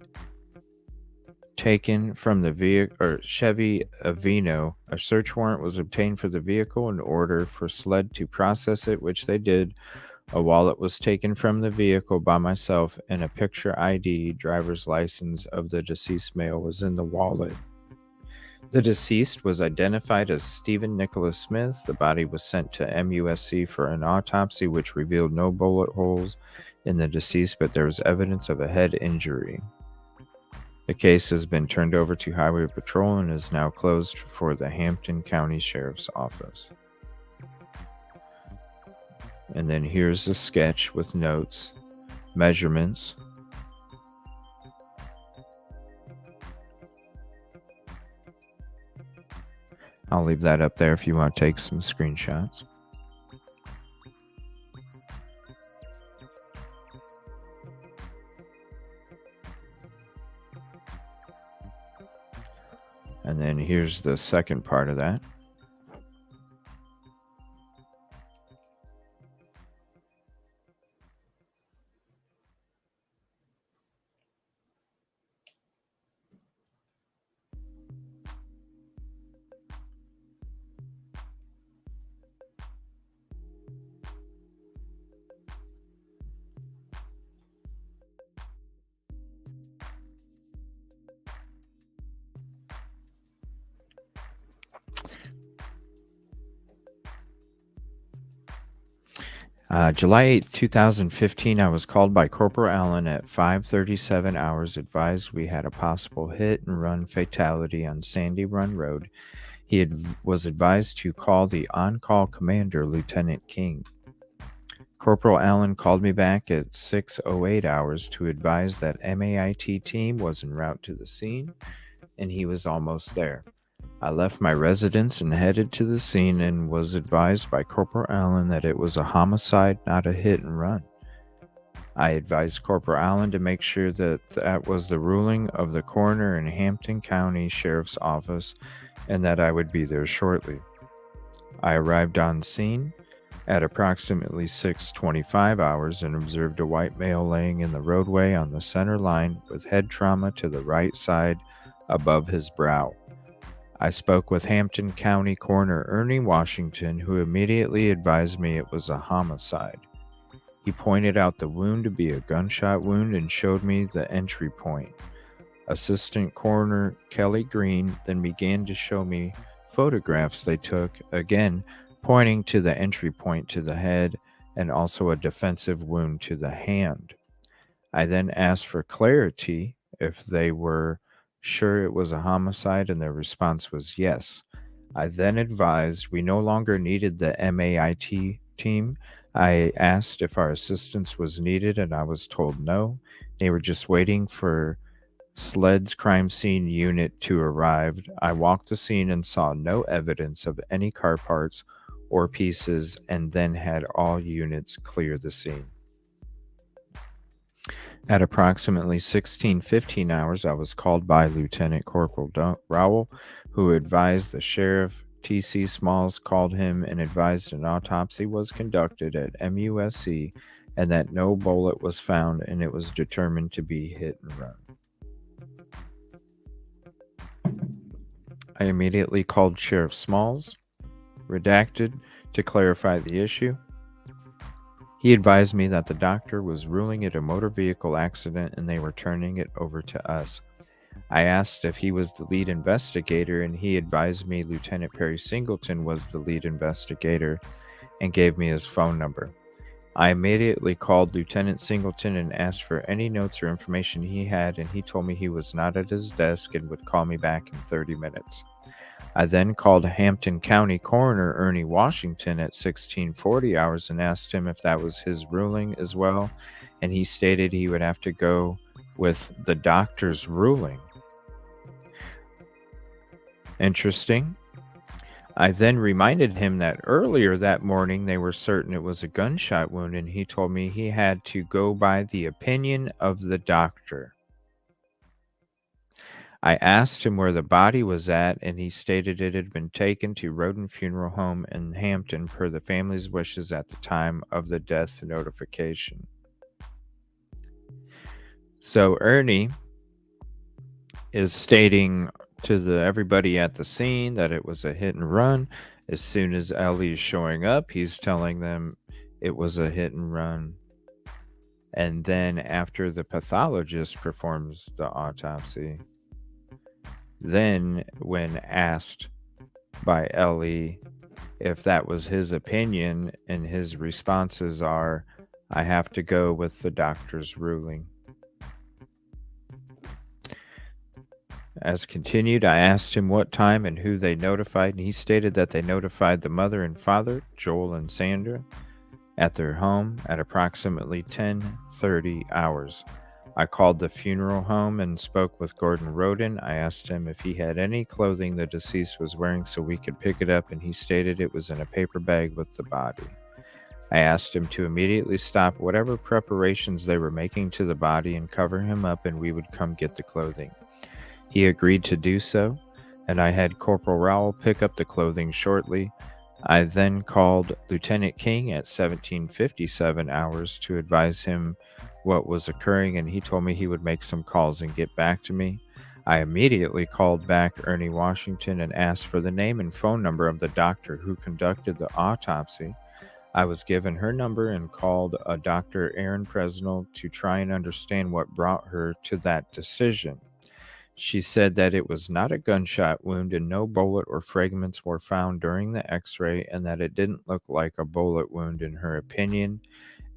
taken from the vehicle, or Chevy Avino. A search warrant was obtained for the vehicle in order for SLED to process it, which they did. A wallet was taken from the vehicle by myself, and a picture ID driver's license of the deceased male was in the wallet. The deceased was identified as Stephen Nicholas Smith. The body was sent to MUSC for an autopsy, which revealed no bullet holes in the deceased, but there was evidence of a head injury. The case has been turned over to Highway Patrol and is now closed for the Hampton County Sheriff's Office. And then here's a sketch with notes, measurements. I'll leave that up there if you want to take some screenshots. And then here's the second part of that. July 8, 2015, I was called by Corporal Allen at 5:37 hours, advised we had a possible hit-and-run fatality on Sandy Run Road. He was advised to call the on-call commander, Lieutenant King. Corporal Allen called me back at 6:08 hours to advise that MAIT team was en route to the scene, and he was almost there. I left my residence and headed to the scene and was advised by Corporal Allen that it was a homicide, not a hit and run. I advised Corporal Allen to make sure that that was the ruling of the coroner in Hampton County Sheriff's Office and that I would be there shortly. I arrived on scene at approximately 6:25 hours and observed a white male laying in the roadway on the center line with head trauma to the right side above his brow. I spoke with Hampton County Coroner Ernie Washington, who immediately advised me it was a homicide. He pointed out the wound to be a gunshot wound and showed me the entry point. Assistant Coroner Kelly Green then began to show me photographs they took, again pointing to the entry point to the head and also a defensive wound to the hand. I then asked for clarity if they were sure it was a homicide, and their response was yes. I then advised we no longer needed the MAIT team. I asked if our assistance was needed, and I was told no. They were just waiting for SLED's crime scene unit to arrive. I walked the scene and saw no evidence of any car parts or pieces, and then had all units clear the scene. At approximately 16:15 hours, I was called by Lieutenant Corporal Rowell, who advised the sheriff. T.C. Smalls called him and advised an autopsy was conducted at MUSC and that no bullet was found, and it was determined to be hit and run. I immediately called Sheriff Smalls, redacted, to clarify the issue. He advised me that the doctor was ruling it a motor vehicle accident and they were turning it over to us. I asked if he was the lead investigator, and he advised me Lieutenant Perry Singleton was the lead investigator and gave me his phone number. I immediately called Lieutenant Singleton and asked for any notes or information he had, and he told me he was not at his desk and would call me back in 30 minutes. I then called Hampton County Coroner Ernie Washington at 16:40 hours and asked him if that was his ruling as well, and he stated he would have to go with the doctor's ruling. Interesting. I then reminded him that earlier that morning they were certain it was a gunshot wound, and he told me he had to go by the opinion of the doctor. I asked him where the body was at, and he stated it had been taken to Roden Funeral Home in Hampton per the family's wishes at the time of the death notification. So Ernie is stating to everybody at the scene that it was a hit and run. As soon as Ellie's showing up, he's telling them it was a hit and run. And then after the pathologist performs the autopsy, then when asked by Ellie if that was his opinion, and his responses are, I have to go with the doctor's ruling. As continued, I asked him what time and who they notified, and he stated that they notified the mother and father, Joel and Sandra, at their home at approximately 10:30 hours. I called the funeral home and spoke with Gordon Roden. I asked him if he had any clothing the deceased was wearing so we could pick it up, and he stated it was in a paper bag with the body. I asked him to immediately stop whatever preparations they were making to the body and cover him up, and we would come get the clothing. He agreed to do so, and I had Corporal Rowell pick up the clothing shortly. I then called Lieutenant King at 17:57 hours to advise him what was occurring, and he told me he would make some calls and get back to me. I immediately called back Ernie Washington and asked for the name and phone number of the doctor who conducted the autopsy. I was given her number and called a Dr. Erin Presnell to try and understand what brought her to that decision. She said that it was not a gunshot wound and no bullet or fragments were found during the x-ray, and that it didn't look like a bullet wound in her opinion,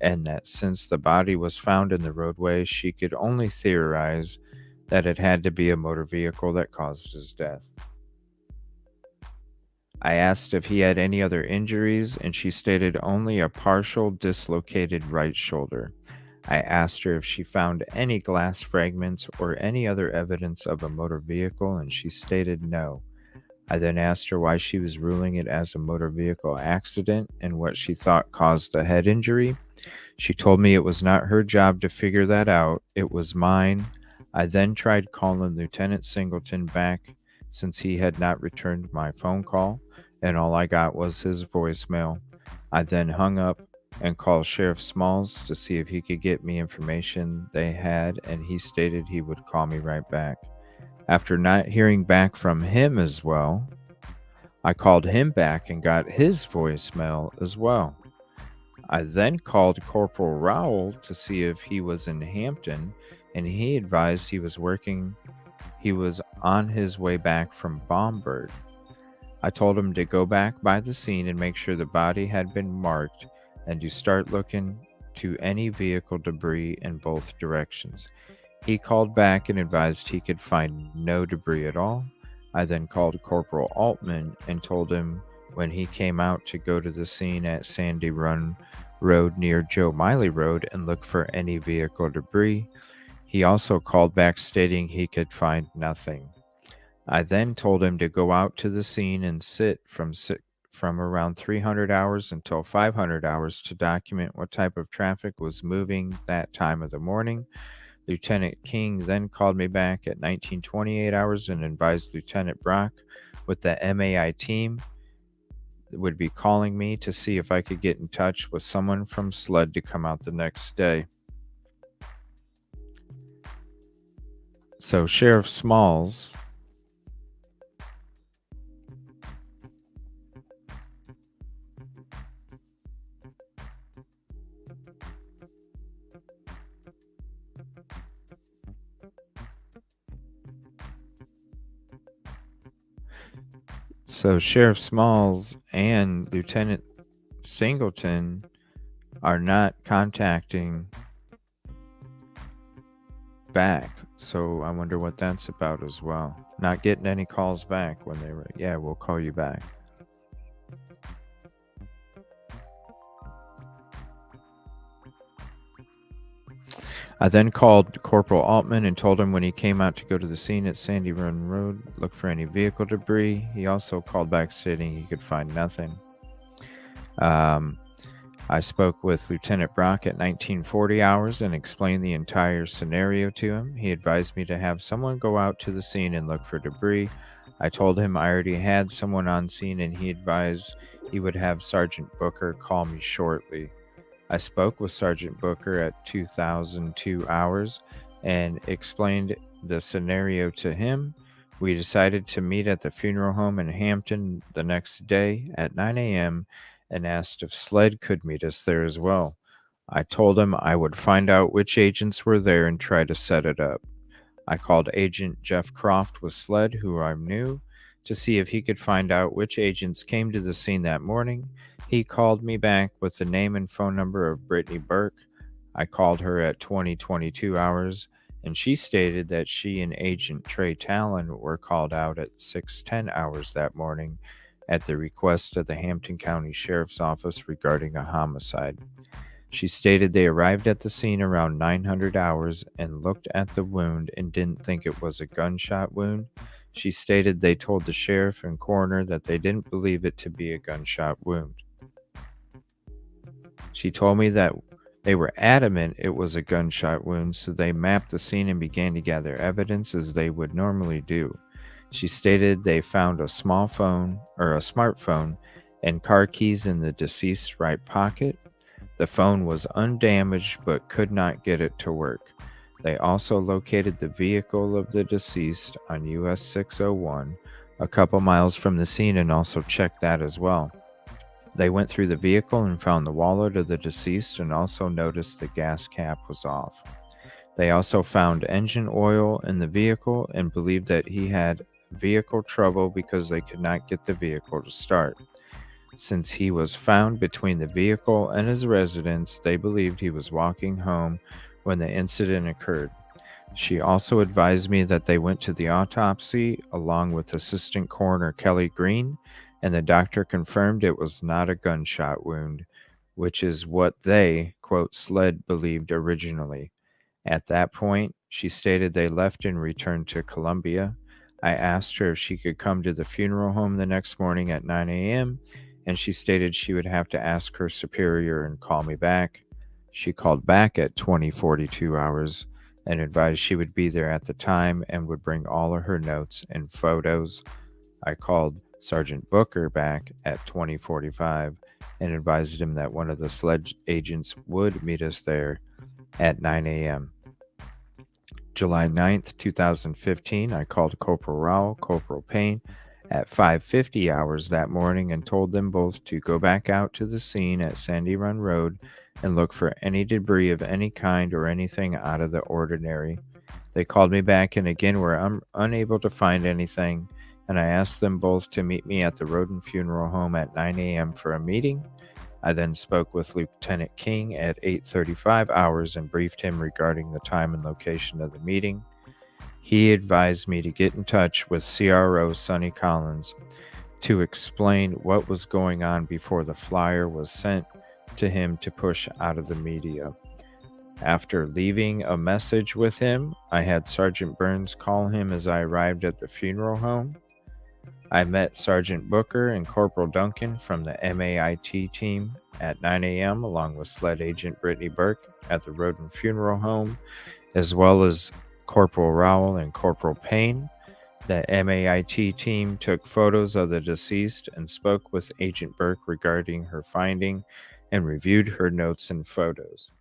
and that since the body was found in the roadway, she could only theorize that it had to be a motor vehicle that caused his death. I asked if he had any other injuries, and she stated only a partial dislocated right shoulder. I asked her if she found any glass fragments or any other evidence of a motor vehicle, and she stated no. I then asked her why she was ruling it as a motor vehicle accident and what she thought caused the head injury. She told me it was not her job to figure that out, it was mine. I then tried calling Lieutenant Singleton back since he had not returned my phone call, and all I got was his voicemail. I then hung up and called Sheriff Smalls to see if he could get me information they had, and he stated he would call me right back. After not hearing back from him as well, I called him back and got his voicemail as well. I then called Corporal Rowell to see if he was in Hampton, and he advised he was on his way back from Baumberg. I told him to go back by the scene and make sure the body had been marked, and to start looking to any vehicle debris in both directions. He called back and advised he could find no debris at all. I then called Corporal Altman and told him when he came out to go to the scene at Sandy Run Road near Joe Miley Road and look for any vehicle debris. He also called back stating he could find nothing. I then told him to go out to the scene and sit from around 300 hours until 500 hours to document what type of traffic was moving that time of the morning. Lieutenant King then called me back at 1928 hours and advised Lieutenant Brock with the MAIT team would be calling me to see if I could get in touch with someone from SLED to come out the next day. So Sheriff Smalls Sheriff Smalls and Lieutenant Singleton are not contacting back. So I wonder what that's about as well. Not getting any calls back when they were, yeah, we'll call you back. I then called Corporal Altman and told him when he came out to go to the scene at Sandy Run Road, look for any vehicle debris. He also called back stating he could find nothing. I spoke with Lieutenant Brock at 1940 hours and explained the entire scenario to him. He advised me to have someone go out to the scene and look for debris. I told him I already had someone on scene and he advised he would have Sergeant Booker call me shortly. I spoke with Sergeant Booker at 2002 hours and explained the scenario to him. We decided to meet at the funeral home in Hampton the next day at 9 a.m. and asked if SLED could meet us there as well. I told him I would find out which agents were there and try to set it up. I called Agent Jeff Croft with SLED, who I knew, to see if he could find out which agents came to the scene that morning. He called me back with the name and phone number of Brittany Burke. I called her at 2022 hours, and she stated that she and Agent Trey Talon were called out at 6:10 hours that morning at the request of the Hampton County Sheriff's Office regarding a homicide. She stated they arrived at the scene around 900 hours and looked at the wound and didn't think it was a gunshot wound. She stated they told the sheriff and coroner that they didn't believe it to be a gunshot wound. She told me that they were adamant it was a gunshot wound, so they mapped the scene and began to gather evidence as they would normally do. She stated they found a smartphone and car keys in the deceased's right pocket. The phone was undamaged but could not get it to work. They also located the vehicle of the deceased on US 601, a couple miles from the scene, and also checked that as well. They went through the vehicle and found the wallet of the deceased and also noticed the gas cap was off. They also found engine oil in the vehicle and believed that he had vehicle trouble because they could not get the vehicle to start. Since he was found between the vehicle and his residence, they believed he was walking home when the incident occurred. She also advised me that they went to the autopsy along with Assistant Coroner Kelly Green, and the doctor confirmed it was not a gunshot wound, which is what they, quote, SLED believed originally. At that point, she stated they left and returned to Columbia. I asked her if she could come to the funeral home the next morning at 9 a.m., and she stated she would have to ask her superior and call me back. She called back at 2042 hours and advised she would be there at the time and would bring all of her notes and photos. I called Sergeant Booker back at 2045 and advised him that one of the SLED agents would meet us there at 9 a.m. July 9th, 2015, I called Corporal Rowell, Corporal Payne, at 5:50 hours that morning and told them both to go back out to the scene at Sandy Run Road and look for any debris of any kind or anything out of the ordinary. They called me back and again were unable to find anything, and I asked them both to meet me at the Roden Funeral Home at 9 a.m. for a meeting. I then spoke with Lieutenant King at 8:35 hours and briefed him regarding the time and location of the meeting. He advised me to get in touch with CRO Sonny Collins to explain what was going on before the flyer was sent to him to push out of the media. After leaving a message with him, I had Sergeant Burns call him as I arrived at the funeral home. I met Sergeant Booker and Corporal Duncan from the MAIT team at 9 a.m. along with SLED Agent Brittany Burke at the Roden Funeral Home, as well as Corporal Rowell and Corporal Payne. The MAIT team took photos of the deceased and spoke with Agent Burke regarding her finding and reviewed her notes and photos.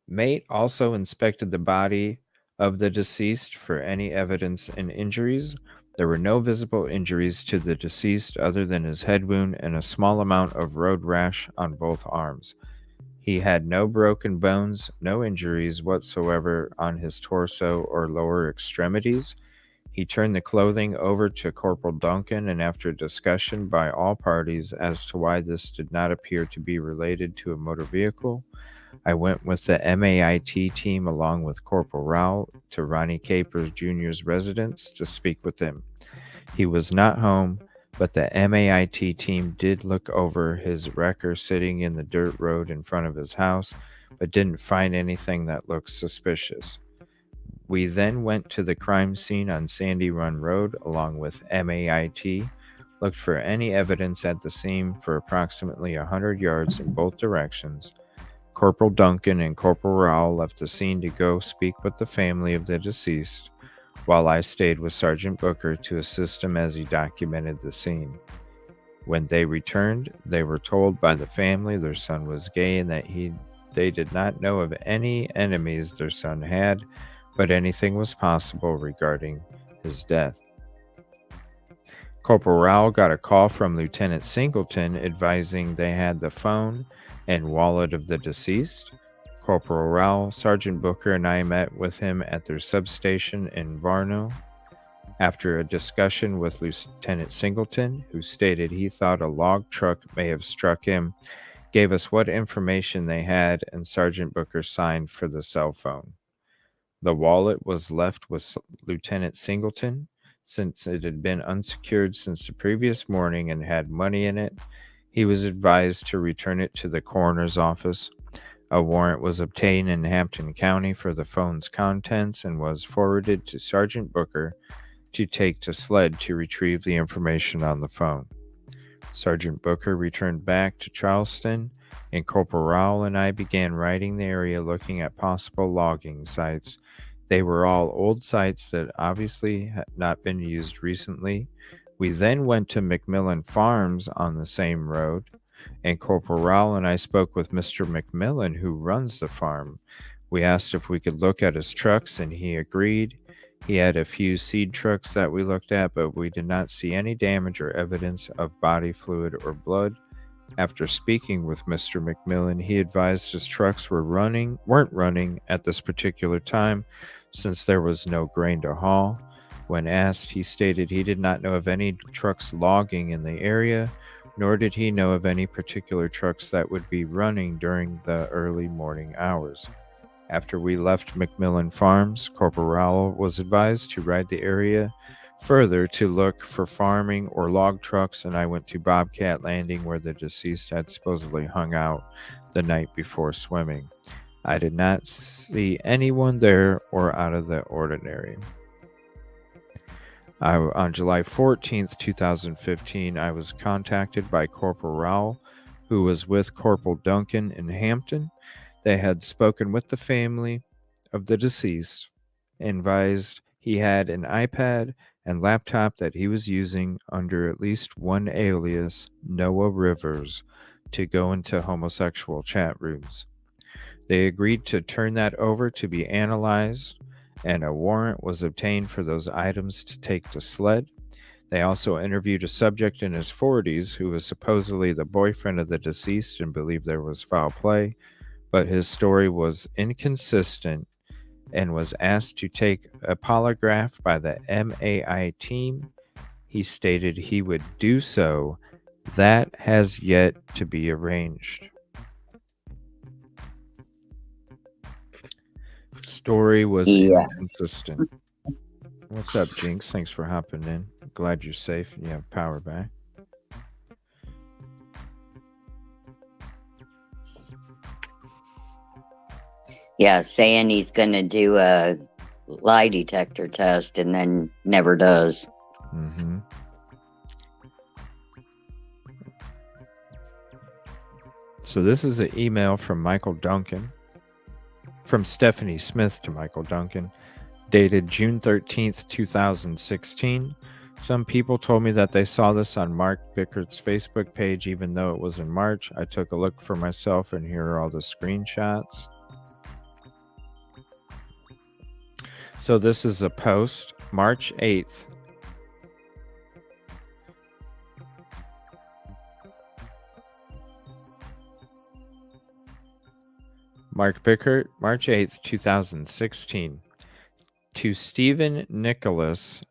MAIT also inspected the body of the deceased for any evidence and injuries. There were no visible injuries to the deceased other than his head wound and a small amount of road rash on both arms. He had no broken bones, no injuries whatsoever on his torso or lower extremities. He turned the clothing over to Corporal Duncan, and after discussion by all parties as to why this did not appear to be related to a motor vehicle, I went with the MAIT team along with Corporal Rowell to Ronnie Capers Jr.'s residence to speak with him. He was not home, but the MAIT team did look over his wrecker sitting in the dirt road in front of his house, but didn't find anything that looked suspicious. We then went to the crime scene on Sandy Run Road along with MAIT, looked for any evidence at the scene for approximately 100 yards in both directions. Corporal Duncan and Corporal Rowell left the scene to go speak with the family of the deceased, while I stayed with Sergeant Booker to assist him as he documented the scene. When they returned, they were told by the family their son was gay and that they did not know of any enemies their son had, but anything was possible regarding his death. Corporal Rowell got a call from Lieutenant Singleton advising they had the phone and wallet of the deceased. Corporal Rowell, Sergeant Booker, and I met with him at their substation in Varno. After a discussion with Lieutenant Singleton, who stated he thought a log truck may have struck him, gave us what information they had, and Sergeant Booker signed for the cell phone. The wallet was left with Lieutenant Singleton, since it had been unsecured since the previous morning and had money in it. He was advised to return it to the coroner's office. A warrant was obtained in Hampton County for the phone's contents and was forwarded to Sergeant Booker to take to SLED to retrieve the information on the phone. Sergeant Booker returned back to Charleston, and Corporal Rowell and I began riding the area looking at possible logging sites. They were all old sites that obviously had not been used recently. We then went to McMillan Farms on the same road, and Corporal Rowell and I spoke with Mr. McMillan, who runs the farm. We asked if we could look at his trucks, and he agreed. He had a few seed trucks that we looked at, but we did not see any damage or evidence of body fluid or blood. After speaking with Mr. McMillan, he advised his trucks weren't running at this particular time since there was no grain to haul. When asked, he stated he did not know of any trucks logging in the area, nor did he know of any particular trucks that would be running during the early morning hours. After we left McMillan Farms, Corporal Rowell was advised to ride the area further to look for farming or log trucks, and I went to Bobcat Landing where the deceased had supposedly hung out the night before swimming. I did not see anyone there or out of the ordinary. On July 14th, 2015, I was contacted by Corporal Rowell, who was with Corporal Duncan in Hampton. They had spoken with the family of the deceased and advised he had an iPad and laptop that he was using under at least one alias, Noah Rivers, to go into homosexual chat rooms. They agreed to turn that over to be analyzed, and a warrant was obtained for those items to take to SLED. They also interviewed a subject in his 40s who was supposedly the boyfriend of the deceased and believed there was foul play, but his story was inconsistent and was asked to take a polygraph by the MAIT team. He stated he would do so. That has yet to be arranged. Story was inconsistent. What's up, Jinx? Thanks for hopping in. Glad you're safe and you have power back. Yeah, saying he's going to do a lie detector test and then never does. Mm-hmm. So this is an email from Michael Duncan, from Stephanie Smith to Michael Duncan, dated June 13th, 2016. Some people told me that they saw this on Mark Bickert's Facebook page, even though it was in March. I took a look for myself, and here are all the screenshots. So this is a post, March 8th. Mark Bickert, March 8th, 2016. To Stephen Nicholas,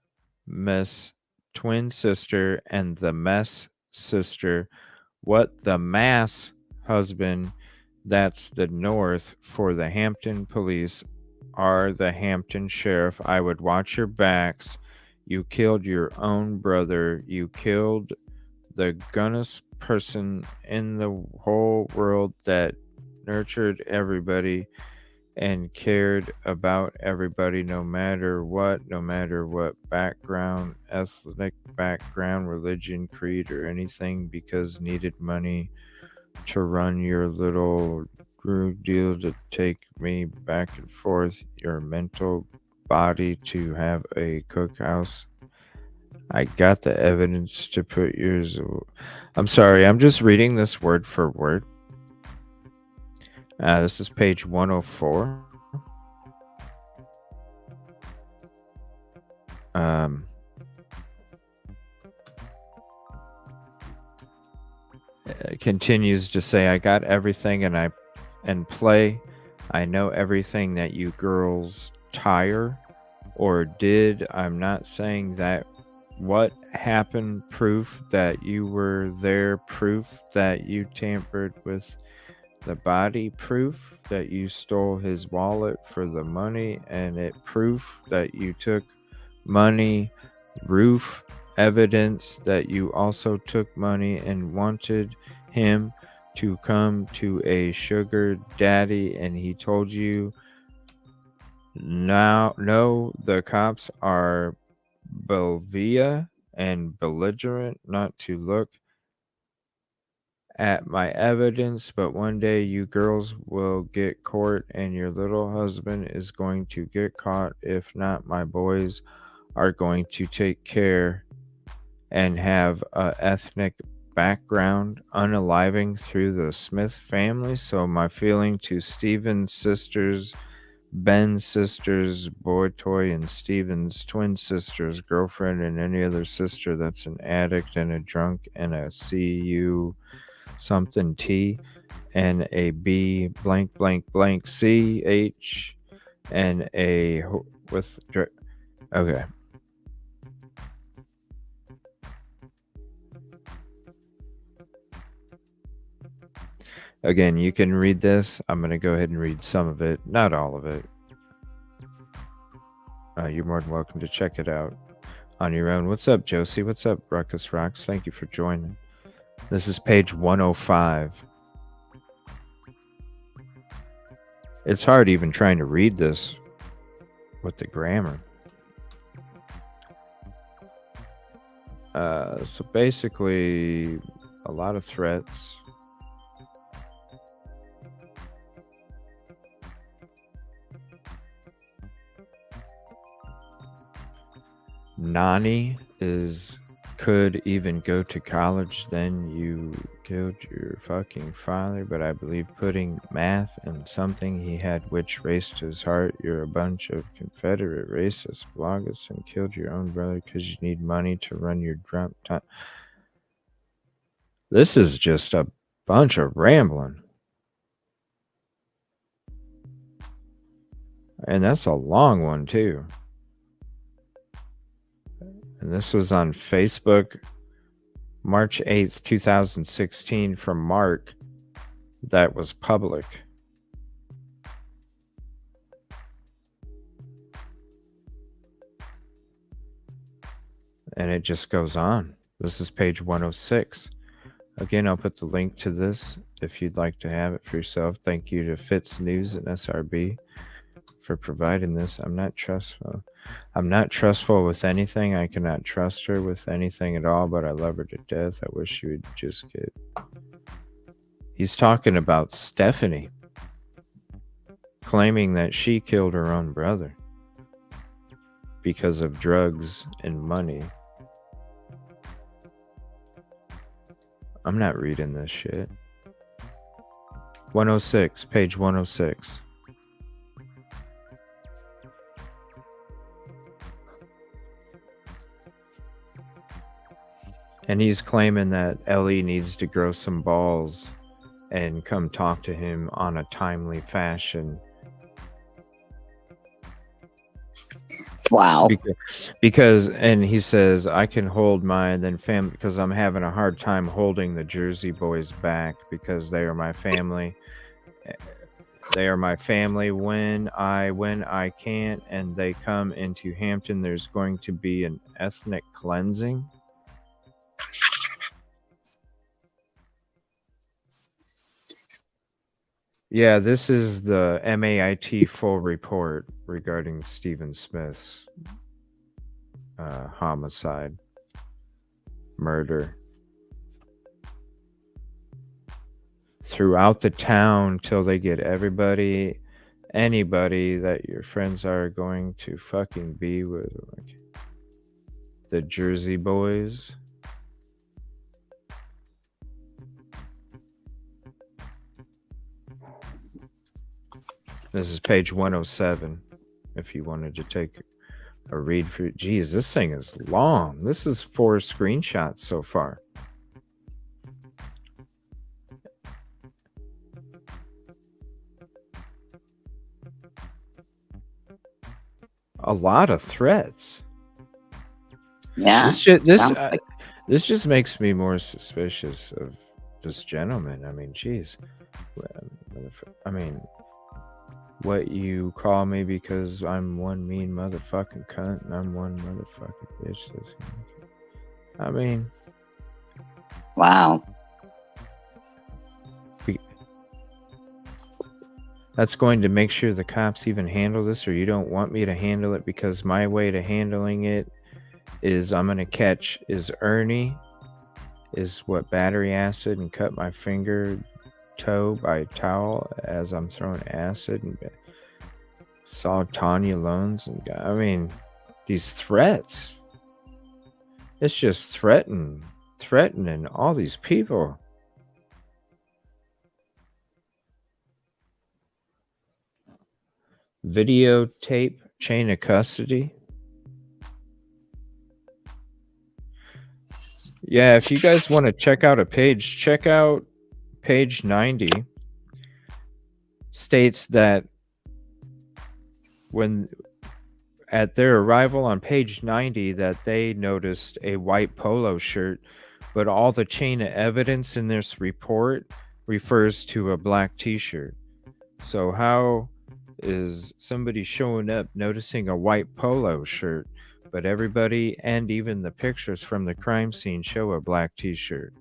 Miss Twin Sister, and the Mess Sister, what the Mass husband, that's the North, for the Hampton Police are the Hampton Sheriff. I would watch your backs. You killed your own brother. You killed the gunnest person in the whole world that nurtured everybody, and cared about everybody no matter what background, ethnic background, religion, creed, or anything, because needed money to run your little drug deal to take me back and forth, your mental body to have a cookhouse. I got the evidence to put yours. I'm sorry, I'm just reading this word for word. This is page 104. Continues to say, I got everything and play. I know everything that you girls tire or did. I'm not saying that what happened, proof that you were there, proof that you tampered with the body, proof that you stole his wallet for the money, and it proof that you took money, roof evidence that you also took money and wanted him to come to a sugar daddy, and he told you now no, the cops are Belvia and belligerent not to look at my evidence, but one day you girls will get caught and your little husband is going to get caught. If not, my boys are going to take care and have a ethnic background unaliving through the Smith family. So my feeling to Stephen's sisters, Ben's sisters, boy toy, and Stephen's twin sisters, girlfriend, and any other sister that's an addict and a drunk and a CU something T and a B blank blank blank C H and a with okay. Again, you can read this. I'm going to go ahead and read some of it, not all of it. You're more than welcome to check it out on your own. What's up, Josie? What's up, Ruckus Rocks? Thank you for joining. This is page 105. It's hard even trying to read this with the grammar. So basically, a lot of threats. Nani could even go to college, then you killed your fucking father, but I believe putting math in something he had which raced his heart. You're a bunch of Confederate racist bloggers and killed your own brother because you need money to run your drop top. This is just a bunch of rambling. And that's a long one too. And this was on Facebook, March 8th, 2016, from Mark. That was public. And it just goes on. This is page 106. Again, I'll put the link to this if you'd like to have it for yourself. Thank you to Fitz News and SRB for providing this. I'm not trustful. I'm not trustful with anything. I cannot trust her with anything at all, but I love her to death. I wish she would just get... He's talking about Stephanie, claiming that she killed her own brother because of drugs and money. I'm not reading this shit. 106, page 106. And he's claiming that Ellie needs to grow some balls and come talk to him on a timely fashion. Wow. Because and he says, I can hold mine, then family, because I'm having a hard time holding the Jersey boys back because they are my family. They are my family when I can't, and they come into Hampton. There's going to be an ethnic cleansing. Yeah, this is the MAIT full report regarding Stephen Smith's homicide, murder. Throughout the town till they get anybody that your friends are going to fucking be with. Like the Jersey Boys. This is page 107. If you wanted to take a read for, geez, this thing is long. This is 4 screenshots so far. A lot of threats. Yeah. This just makes me more suspicious of this gentleman. I mean, geez. I mean, what you call me because I'm one mean motherfucking cunt and I'm one motherfucking bitch. I mean, wow. That's going to make sure the cops even handle this, or you don't want me to handle it because my way to handling it is I'm going to catch Ernie is what battery acid and cut my finger toe by towel as I'm throwing acid and saw Tanya Loans and I mean these threats. It's just threatening all these people. Videotape chain of custody. Yeah, if you guys want to check out a page, check out page 90. States that when at their arrival on page 90 that they noticed a white polo shirt, but all the chain of evidence in this report refers to a black t-shirt. So how is somebody showing up noticing a white polo shirt, but everybody and even the pictures from the crime scene show a black t-shirt?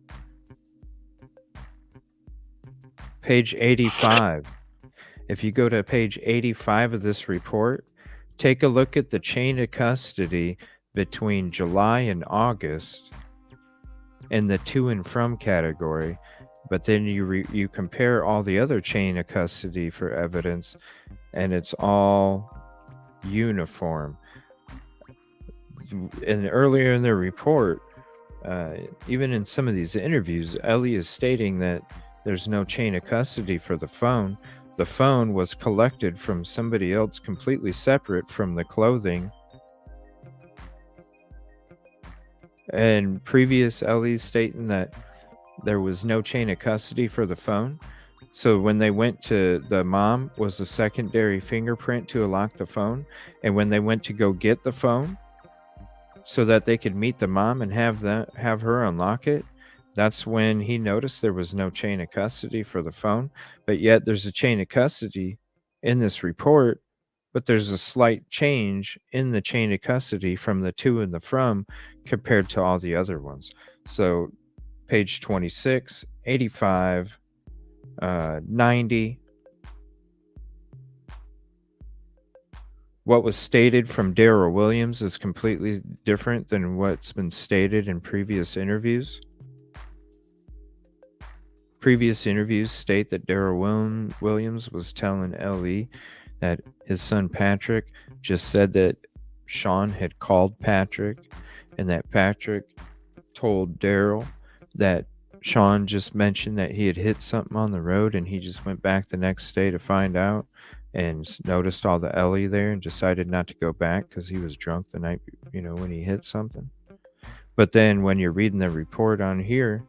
Page 85. If you go to page 85 of this report, take a look at the chain of custody between July and August in the to and from category, but then you compare all the other chain of custody for evidence, and it's all uniform. And earlier in the report, even in some of these interviews, Ellie is stating that there's no chain of custody for the phone. The phone was collected from somebody else completely separate from the clothing. And previous Ellie's stating that there was no chain of custody for the phone. So when they went to the mom was a secondary fingerprint to unlock the phone. And when they went to go get the phone so that they could meet the mom and have her unlock it, that's when he noticed there was no chain of custody for the phone. But yet there's a chain of custody in this report, but there's a slight change in the chain of custody from the to and the from compared to all the other ones. So page 26, 85, 90. What was stated from Daryl Williams is completely different than what's been stated in previous interviews. Previous interviews state that Daryl Williams was telling L.E. that his son Patrick just said that Sean had called Patrick and that Patrick told Daryl that Sean just mentioned that he had hit something on the road and he just went back the next day to find out and noticed all the Ellie there and decided not to go back because he was drunk the night, when he hit something. But then when you're reading the report on here,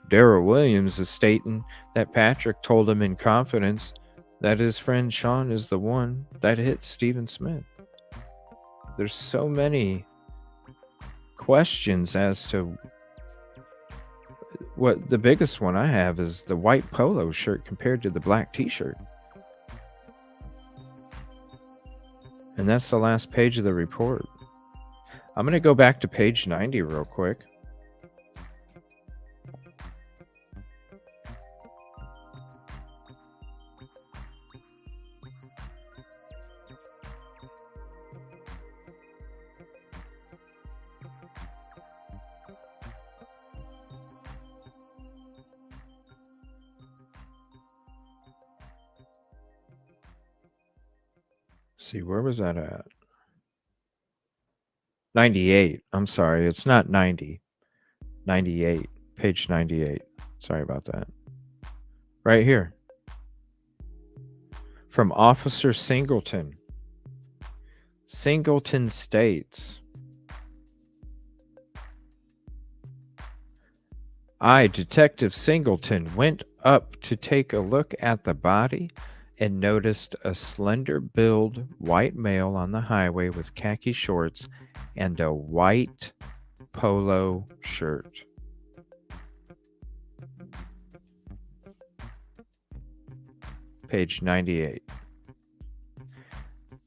Daryl Williams is stating that Patrick told him in confidence that his friend Sean is the one that hit Stephen Smith. There's so many questions as to what the biggest one I have is the white polo shirt compared to the black t-shirt. And that's the last page of the report. I'm going to go back to page 90 real quick. See, where was that at? 98. I'm sorry. It's not 90. 98. Page 98. Sorry about that. Right here. From Officer Singleton. Singleton states, I, Detective Singleton, went up to take a look at the body and noticed a slender-build white male on the highway with khaki shorts and a white polo shirt. Page 98.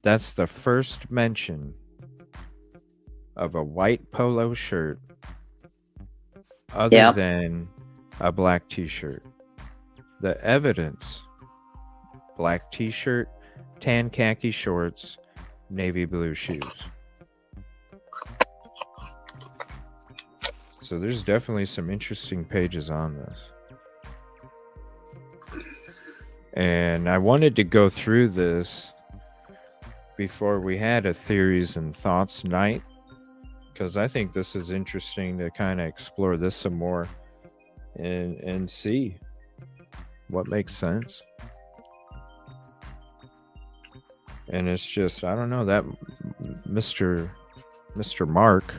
That's the first mention of a white polo shirt other than a black t-shirt. The evidence: black t-shirt, tan khaki shorts, navy blue shoes. So there's definitely some interesting pages on this. And I wanted to go through this before we had a theories and thoughts night, because I think this is interesting to kind of explore this some more and see what makes sense. And it's just, I don't know, that Mr. Mark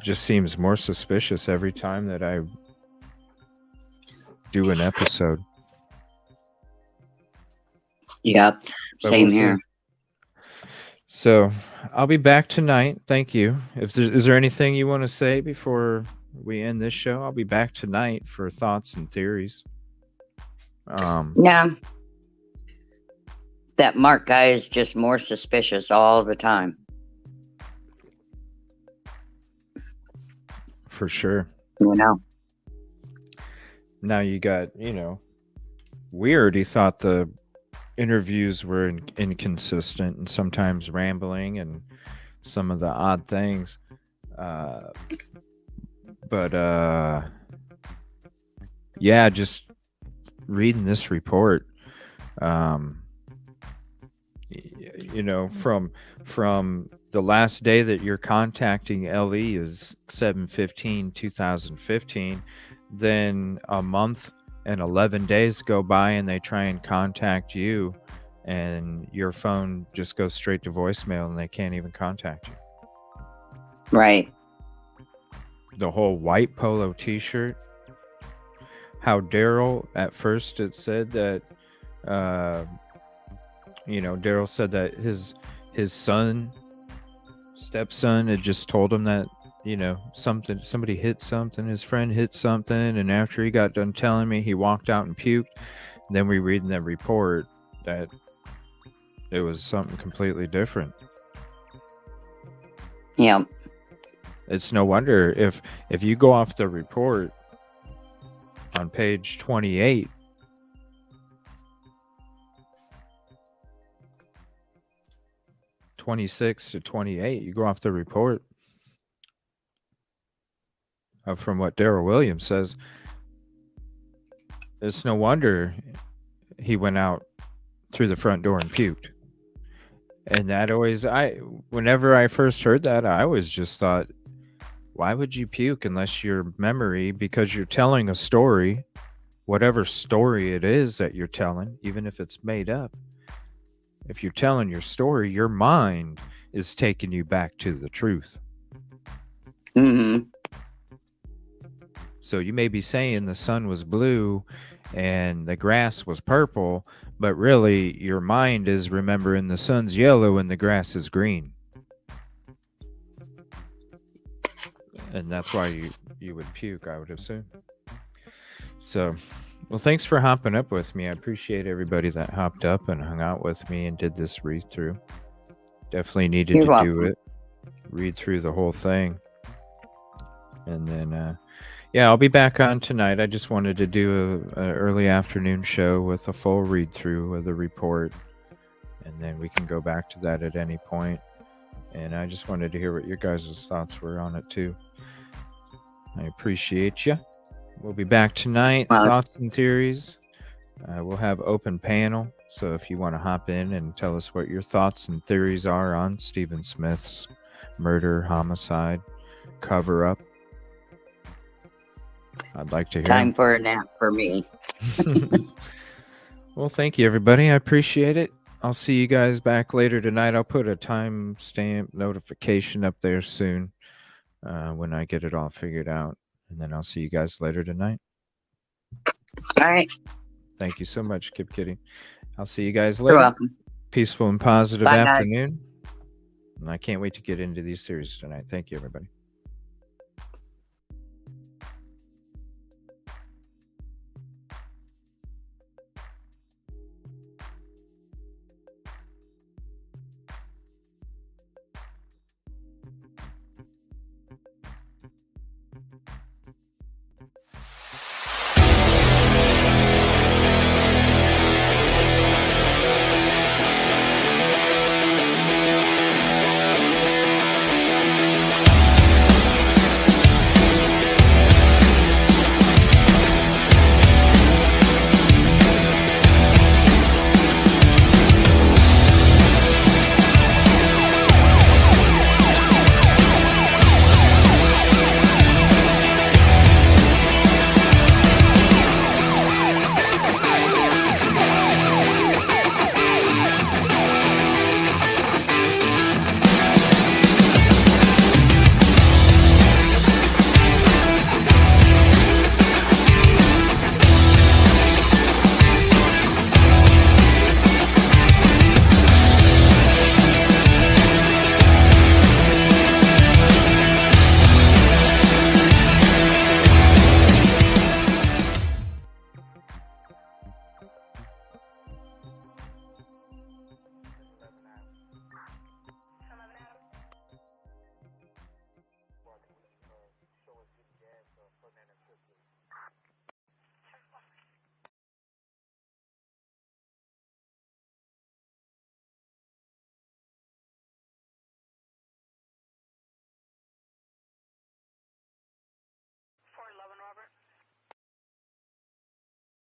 just seems more suspicious every time that I do an episode. Yep, same here. So I'll be back tonight. Thank you. Is there anything you want to say before we end this show? I'll be back tonight for thoughts and theories. Yeah. That Mark guy is just more suspicious all the time. For sure. You know. Now you got, we already thought the interviews were inconsistent and sometimes rambling and some of the odd things. But yeah, just reading this report, from the last day that you're contacting LE is 7/15/2015. Then a month and 11 days go by and they try and contact you and your phone just goes straight to voicemail and they can't even contact you. Right. The whole white polo t-shirt. How Daryl, at first it said that, Daryl said that his stepson had just told him that, somebody hit something, his friend hit something, and after he got done telling me, he walked out and puked. And then we read in that report that it was something completely different. Yeah. It's no wonder if you go off the report on page 28, (26 to 28), you go off the report from what Daryl Williams says, it's no wonder he went out through the front door and puked. And that always, whenever I first heard that, I always just thought, why would you puke unless your memory, because you're telling a story, whatever story it is that you're telling, even if it's made up, if you're telling your story, your mind is taking you back to the truth. Mm-hmm. So you may be saying the sun was blue and the grass was purple, but really your mind is remembering the sun's yellow and the grass is green. And that's why you would puke, I would assume. So, well, thanks for hopping up with me. I appreciate everybody that hopped up and hung out with me and did this read through. Definitely needed You're to welcome. do it. Read through the whole thing. And then, yeah, I'll be back on tonight. I just wanted to do an early afternoon show with a full read through of the report. And then we can go back to that at any point. And I just wanted to hear what your guys' thoughts were on it too. I appreciate you. We'll be back tonight. Well, Thoughts and theories. We'll have open panel, so if you want to hop in and tell us what your thoughts and theories are on Stephen Smith's murder, homicide, cover up, I'd like to hear. Time for a nap for me. Well, thank you, everybody. I appreciate it. I'll see you guys back later tonight. I'll put a timestamp notification up there soon when I get it all figured out. And then I'll see you guys later tonight. All right. Thank you so much, Kip Kitty. I'll see you guys You're later. welcome. Peaceful and positive Bye, guys. afternoon. And I can't wait to get into these series tonight. Thank you, everybody.